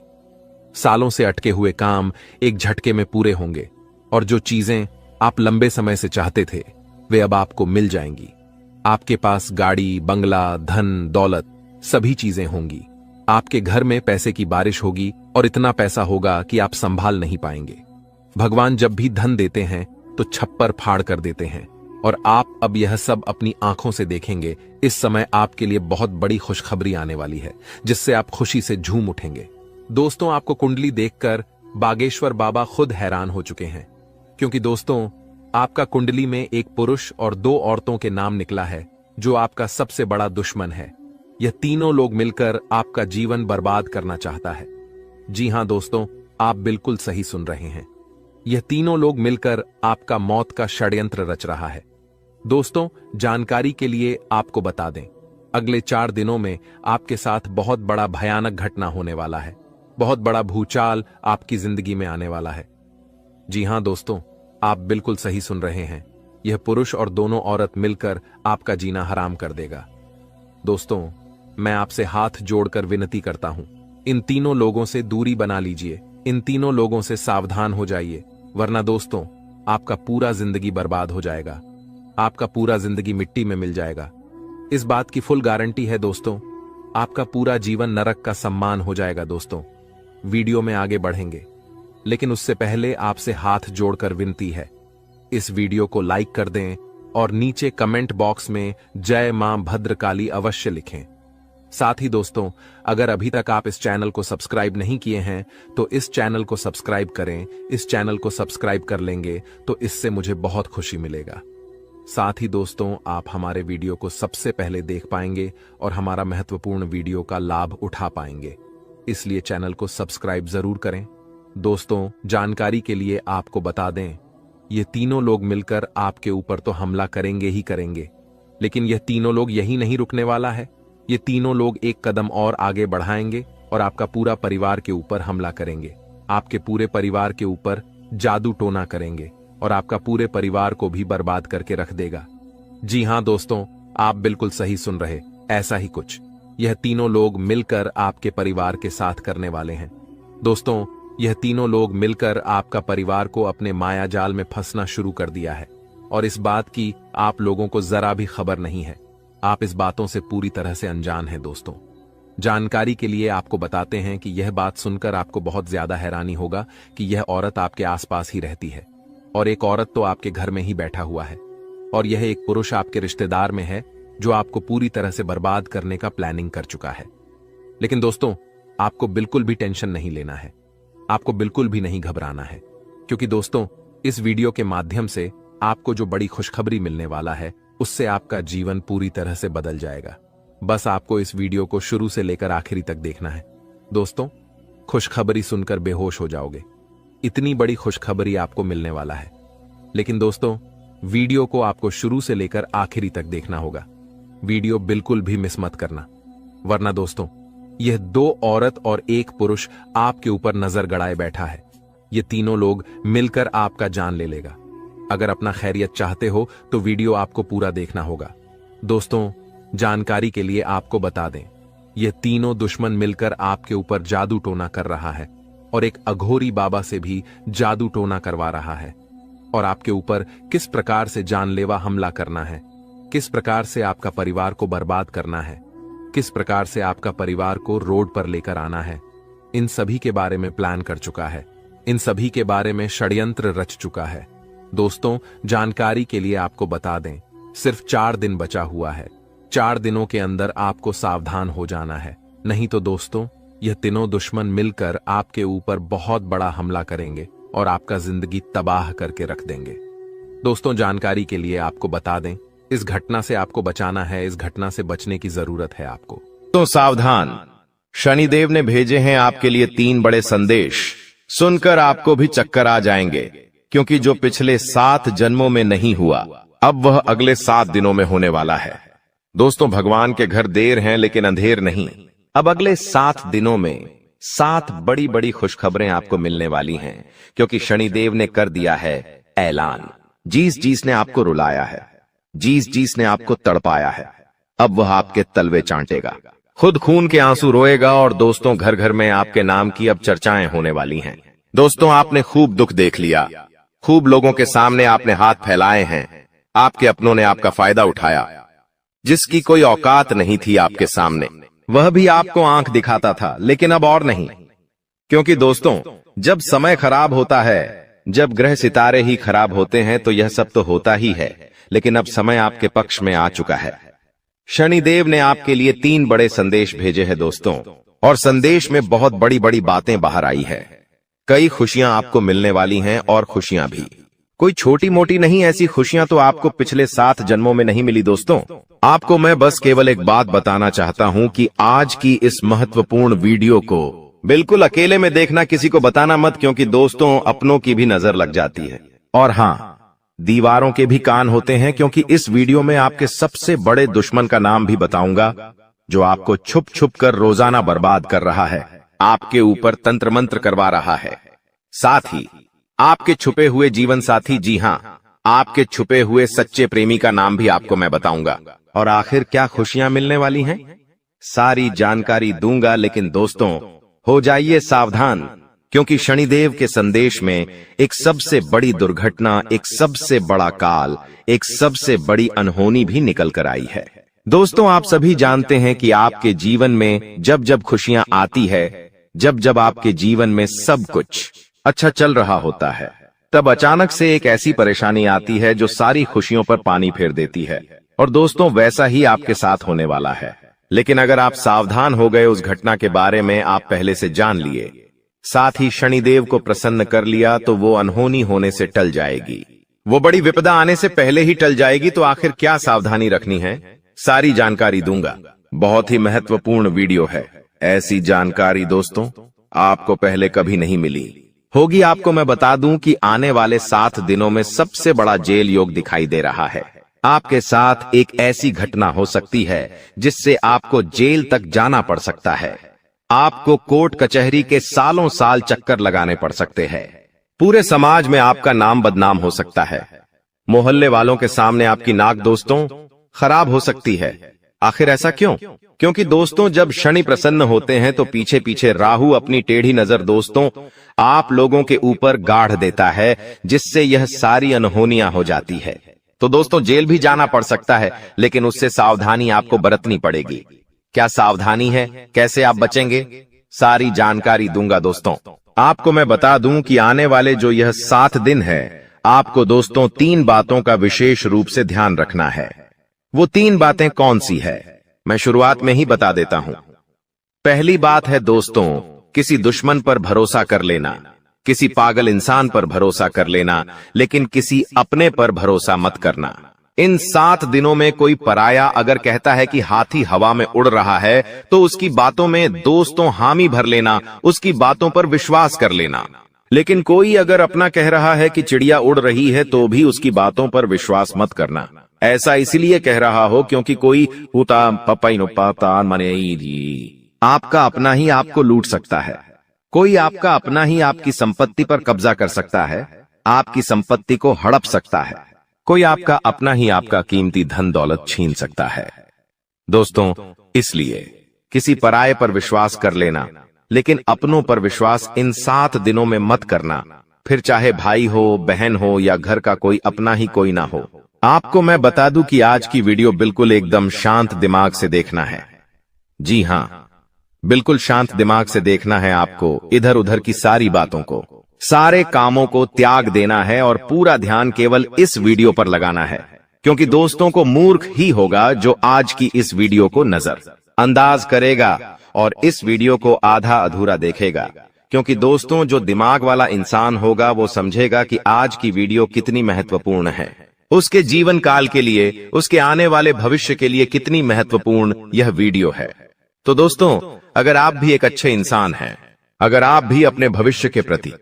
सालों से अटके हुए काम एक झटके में पूरे होंगे और जो चीजें आप लंबे समय से चाहते थे वे अब आपको मिल जाएंगी। आपके पास गाड़ी, बंगला, धन, दौलत सभी चीजें होंगी। आपके घर में पैसे की बारिश होगी और इतना पैसा होगा कि आप संभाल नहीं पाएंगे। भगवान जब भी धन देते हैं तो छप्पर फाड़ कर देते हैं और आप अब यह सब अपनी आंखों से देखेंगे। इस समय आपके लिए बहुत बड़ी खुशखबरी आने वाली है जिससे आप खुशी से झूम उठेंगे। दोस्तों, आपको कुंडली देखकर बागेश्वर बाबा खुद हैरान हो चुके हैं क्योंकि दोस्तों, आपका कुंडली में एक पुरुष और 2 औरतों के नाम निकला है जो आपका सबसे बड़ा दुश्मन है। यह तीनों लोग मिलकर आपका जीवन बर्बाद करना चाहता है। जी हां दोस्तों, आप बिल्कुल सही सुन रहे हैं। यह तीनों लोग मिलकर आपका मौत का षड्यंत्र रच रहा है। दोस्तों, जानकारी के लिए आपको बता दें, अगले 4 दिनों में आपके साथ बहुत बड़ा भयानक घटना होने वाला है। बहुत बड़ा भूचाल आपकी जिंदगी में आने वाला है। जी हां दोस्तों, आप बिल्कुल सही सुन रहे हैं। यह पुरुष और दोनों औरत मिलकर आपका जीना हराम कर देगा। दोस्तों, मैं आपसे हाथ जोड़कर विनती करता हूं, इन तीनों लोगों से दूरी बना लीजिए। इन तीनों लोगों से सावधान हो जाइए, वरना दोस्तों आपका पूरा जिंदगी बर्बाद हो जाएगा। आपका पूरा जिंदगी मिट्टी में मिल जाएगा। इस बात की फुल गारंटी है दोस्तों। आपका पूरा जीवन नरक का सम्मान हो जाएगा। दोस्तों, वीडियो में आगे बढ़ेंगे लेकिन उससे पहले आपसे हाथ जोड़कर विनती है, इस वीडियो को लाइक कर दें और नीचे कमेंट बॉक्स में जय मां भद्रकाली अवश्य लिखें। साथ ही दोस्तों, अगर अभी तक आप इस चैनल को सब्सक्राइब नहीं किए हैं तो इस चैनल को सब्सक्राइब करें। इस चैनल को सब्सक्राइब कर लेंगे तो इससे मुझे बहुत खुशी मिलेगा। साथ ही दोस्तों, आप हमारे वीडियो को सबसे पहले देख पाएंगे और हमारा महत्वपूर्ण वीडियो का लाभ उठा पाएंगे, इसलिए चैनल को सब्सक्राइब जरूर करें। दोस्तों, जानकारी के लिए आपको बता दें, ये तीनों लोग मिलकर आपके ऊपर तो हमला करेंगे ही करेंगे, लेकिन यह तीनों लोग यही नहीं रुकने वाला है। ये तीनों लोग एक कदम और आगे बढ़ाएंगे और आपका पूरा परिवार के ऊपर हमला करेंगे। आपके पूरे परिवार के ऊपर जादू टोना करेंगे और आपका पूरे परिवार को भी बर्बाद करके रख देगा। जी हां दोस्तों, आप बिल्कुल सही सुन रहे, ऐसा ही कुछ यह तीनों लोग मिलकर आपके परिवार के साथ करने वाले हैं। दोस्तों, यह तीनों लोग मिलकर आपका परिवार को अपने माया जाल में फंसना शुरू कर दिया है और इस बात की आप लोगों को जरा भी खबर नहीं है। आप इस बातों से पूरी तरह से अनजान हैं। दोस्तों, जानकारी के लिए आपको बताते हैं कि यह बात सुनकर आपको बहुत ज्यादा हैरानी होगा कि यह औरत आपके आसपास ही रहती है और एक औरत तो आपके घर में ही बैठा हुआ है और यह एक पुरुष आपके रिश्तेदार में है जो आपको पूरी तरह से बर्बाद करने का प्लानिंग कर चुका है। लेकिन दोस्तों, आपको बिल्कुल भी टेंशन नहीं लेना है, आपको बिल्कुल भी नहीं घबराना है, क्योंकि दोस्तों, इस वीडियो के माध्यम से आपको जो बड़ी खुशखबरी मिलने वाला है उससे आपका जीवन पूरी तरह से बदल जाएगा। बस आपको इस वीडियो को शुरू से लेकर आखिरी तक देखना है। दोस्तों, खुशखबरी सुनकर बेहोश हो जाओगे। इतनी बड़ी खुशखबरी आपको मिलने वाला है। लेकिन दोस्तों, वीडियो को आपको शुरू से लेकर आखिरी तक देखना होगा। वीडियो बिल्कुल भी मिस मत करना, वरना दोस्तों यह 2 औरत और 1 पुरुष आपके ऊपर नजर गड़ाए बैठा है। ये तीनों लोग मिलकर आपका जान ले लेगा। अगर अपना खैरियत चाहते हो तो वीडियो आपको पूरा देखना होगा। दोस्तों, जानकारी के लिए आपको बता दें, ये तीनों दुश्मन मिलकर आपके ऊपर जादू टोना कर रहा है और एक अघोरी बाबा से भी जादू टोना करवा रहा है। और आपके ऊपर किस प्रकार से जानलेवा हमला करना है, किस प्रकार से आपका परिवार को बर्बाद करना है, किस प्रकार से आपका परिवार को रोड पर लेकर आना है, इन सभी के बारे में प्लान कर चुका है। इन सभी के बारे में षड्यंत्र रच चुका है। दोस्तों, जानकारी के लिए आपको बता दें, सिर्फ 4 दिन बचा हुआ है। 4 दिनों के अंदर आपको सावधान हो जाना है, नहीं तो दोस्तों यह तीनों दुश्मन मिलकर आपके ऊपर बहुत बड़ा हमला करेंगे और आपका जिंदगी तबाह करके रख देंगे। दोस्तों, जानकारी के लिए आपको बता दें, इस घटना से आपको बचाना है, इस घटना से बचने की जरूरत है आपको। तो सावधान, शनिदेव ने भेजे हैं आपके लिए 3 बड़े संदेश। सुनकर आपको भी चक्कर आ जाएंगे, क्योंकि जो पिछले 7 जन्मों में नहीं हुआ, अब वह अगले 7 दिनों में होने वाला है। दोस्तों, भगवान के घर देर हैं लेकिन अंधेर नहीं। अब अगले 7 दिनों में 7 बड़ी बड़ी खुशखबरें आपको मिलने वाली हैं, क्योंकि शनिदेव ने कर दिया है ऐलान। जीस ने आपको रुलाया है, जीस ने आपको तड़पाया है, अब वह आपके तलवे चाटेगा, खुद खून के आंसू रोएगा। और दोस्तों, घर घर में आपके नाम की अब चर्चाएं होने वाली हैं। दोस्तों, आपने खूब दुख देख लिया, खूब लोगों के सामने आपने हाथ फैलाए हैं, आपके अपनों ने आपका फायदा उठाया। जिसकी कोई औकात नहीं थी आपके सामने, वह भी आपको आंख दिखाता था, लेकिन अब और नहीं। क्योंकि दोस्तों, जब समय खराब होता है, जब ग्रह सितारे ही खराब होते हैं, तो यह सब तो होता ही है, लेकिन अब समय आपके पक्ष में आ चुका है। शनिदेव ने आपके लिए 3 बड़े संदेश भेजे हैं दोस्तों, और संदेश में बहुत बड़ी बड़ी बातें बाहर आई है। कई खुशियां आपको मिलने वाली हैं, और खुशियां भी कोई छोटी मोटी नहीं। ऐसी खुशियां तो आपको पिछले 7 जन्मों में नहीं मिली। दोस्तों, आपको मैं बस केवल एक बात बताना चाहता हूं कि आज की इस महत्वपूर्ण वीडियो को बिल्कुल अकेले में देखना, किसी को बताना मत, क्योंकि दोस्तों अपनों की भी नजर लग जाती है। और हाँ, दीवारों के भी कान होते हैं, क्योंकि इस वीडियो में आपके सबसे बड़े दुश्मन का नाम भी बताऊंगा, जो आपको छुप छुप कर रोजाना बर्बाद कर रहा है, आपके ऊपर तंत्र मंत्र करवा रहा है। साथ ही आपके छुपे हुए जीवन साथी, जी हां, आपके छुपे हुए सच्चे प्रेमी का नाम भी आपको मैं बताऊंगा। और आखिर क्या खुशियां मिलने वाली हैं, सारी जानकारी दूंगा। लेकिन दोस्तों, हो जाइए सावधान, क्योंकि शनिदेव के संदेश में एक सबसे बड़ी दुर्घटना, एक सबसे बड़ा काल, एक सबसे बड़ी अनहोनी भी निकल कर आई है। दोस्तों, आप सभी जानते हैं कि आपके जीवन में जब जब खुशियां आती है, जब जब आपके जीवन में सब कुछ अच्छा चल रहा होता है, तब अचानक से एक ऐसी परेशानी आती है जो सारी खुशियों पर पानी फेर देती है। और दोस्तों, वैसा ही आपके साथ होने वाला है। लेकिन अगर आप सावधान हो गए, उस घटना के बारे में आप पहले से जान लिए, साथ ही शनिदेव को प्रसन्न कर लिया, तो वो अनहोनी होने से टल जाएगी, वो बड़ी विपदा आने से पहले ही टल जाएगी। तो आखिर क्या सावधानी रखनी है, सारी जानकारी दूंगा। बहुत ही महत्वपूर्ण वीडियो है। ऐसी जानकारी दोस्तों आपको पहले कभी नहीं मिली होगी। आपको मैं बता दूं कि आने वाले 7 दिनों में सबसे बड़ा जेल योग दिखाई दे रहा है। आपके साथ एक ऐसी घटना हो सकती है जिससे आपको जेल तक जाना पड़ सकता है। आपको कोर्ट कचहरी के सालों साल चक्कर लगाने पड़ सकते हैं। पूरे समाज में आपका नाम बदनाम हो सकता है। मोहल्ले वालों के सामने आपकी नाक दोस्तों खराब हो सकती है। आखिर ऐसा क्यों? क्योंकि दोस्तों, जब शनि प्रसन्न होते हैं तो पीछे पीछे राहु अपनी टेढ़ी नजर दोस्तों आप लोगों के ऊपर गाढ़ देता है, जिससे यह सारी अनहोनियां हो जाती है। तो दोस्तों, जेल भी जाना पड़ सकता है, लेकिन उससे सावधानी आपको बरतनी पड़ेगी। क्या सावधानी है, कैसे आप बचेंगे, सारी जानकारी दूंगा। दोस्तों, आपको मैं बता दूं कि आने वाले जो यह 7 दिन है, आपको दोस्तों 3 बातों का विशेष रूप से ध्यान रखना है। वो 3 बातें कौन सी है, मैं शुरुआत में ही बता देता हूं। पहली बात है दोस्तों, किसी दुश्मन पर भरोसा कर लेना, किसी पागल इंसान पर भरोसा कर लेना, लेकिन किसी अपने पर भरोसा मत करना। इन 7 दिनों में कोई पराया अगर कहता है कि हाथी हवा में उड़ रहा है, तो उसकी बातों में दोस्तों हामी भर लेना, उसकी बातों पर विश्वास कर लेना। लेकिन कोई अगर अपना कह रहा है कि चिड़िया उड़ रही है तो भी उसकी बातों पर विश्वास मत करना। ऐसा इसलिए कह रहा हो क्योंकि कोई उता पपाई नो पाता मने आपका अपना ही आपको लूट सकता है। कोई आपका अपना ही आपकी संपत्ति पर कब्जा कर सकता है, आपकी संपत्ति को हड़प सकता है। कोई आपका अपना ही आपका कीमती धन दौलत छीन सकता है। दोस्तों, इसलिए किसी पराये पर विश्वास कर लेना, लेकिन अपनों पर विश्वास इन 7 दिनों में मत करना, फिर चाहे भाई हो, बहन हो या घर का कोई अपना ही कोई ना हो। आपको मैं बता दूं कि आज की वीडियो बिल्कुल एकदम शांत दिमाग से देखना है। जी हां, बिल्कुल शांत दिमाग से देखना है आपको। इधर उधर की सारी बातों को, सारे कामों को त्याग देना है और पूरा ध्यान केवल इस वीडियो पर लगाना है, क्योंकि दोस्तों को मूर्ख ही होगा जो आज की इस वीडियो को नजर अंदाज करेगा और इस वीडियो को आधा अधूरा देखेगा। क्योंकि दोस्तों, जो दिमाग वाला इंसान होगा वो समझेगा कि आज की वीडियो कितनी महत्वपूर्ण है, उसके जीवन काल के लिए, उसके आने वाले भविष्य के लिए कितनी महत्वपूर्ण यह वीडियो है। तो दोस्तों, अगर आप भी एक अच्छे इंसान हैं, अगर आप भी अपने भविष्य के प्रति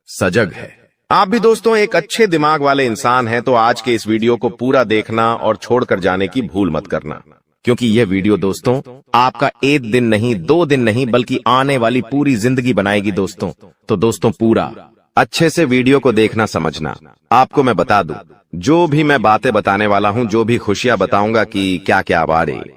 सजग है, आप भी दोस्तों एक अच्छे दिमाग वाले इंसान हैं, तो आज के इस वीडियो को पूरा देखना और छोड़कर जाने की भूल मत करना। क्योंकि यह वीडियो दोस्तों आपका 1 दिन नहीं, 2 दिन नहीं, बल्कि आने वाली पूरी जिंदगी बनाएगी दोस्तों। तो दोस्तों, पूरा अच्छे से वीडियो को देखना, समझना। आपको मैं बता दूं, जो भी मैं बातें बताने वाला हूं, जो भी खुशियां बताऊंगा कि क्या क्या बारे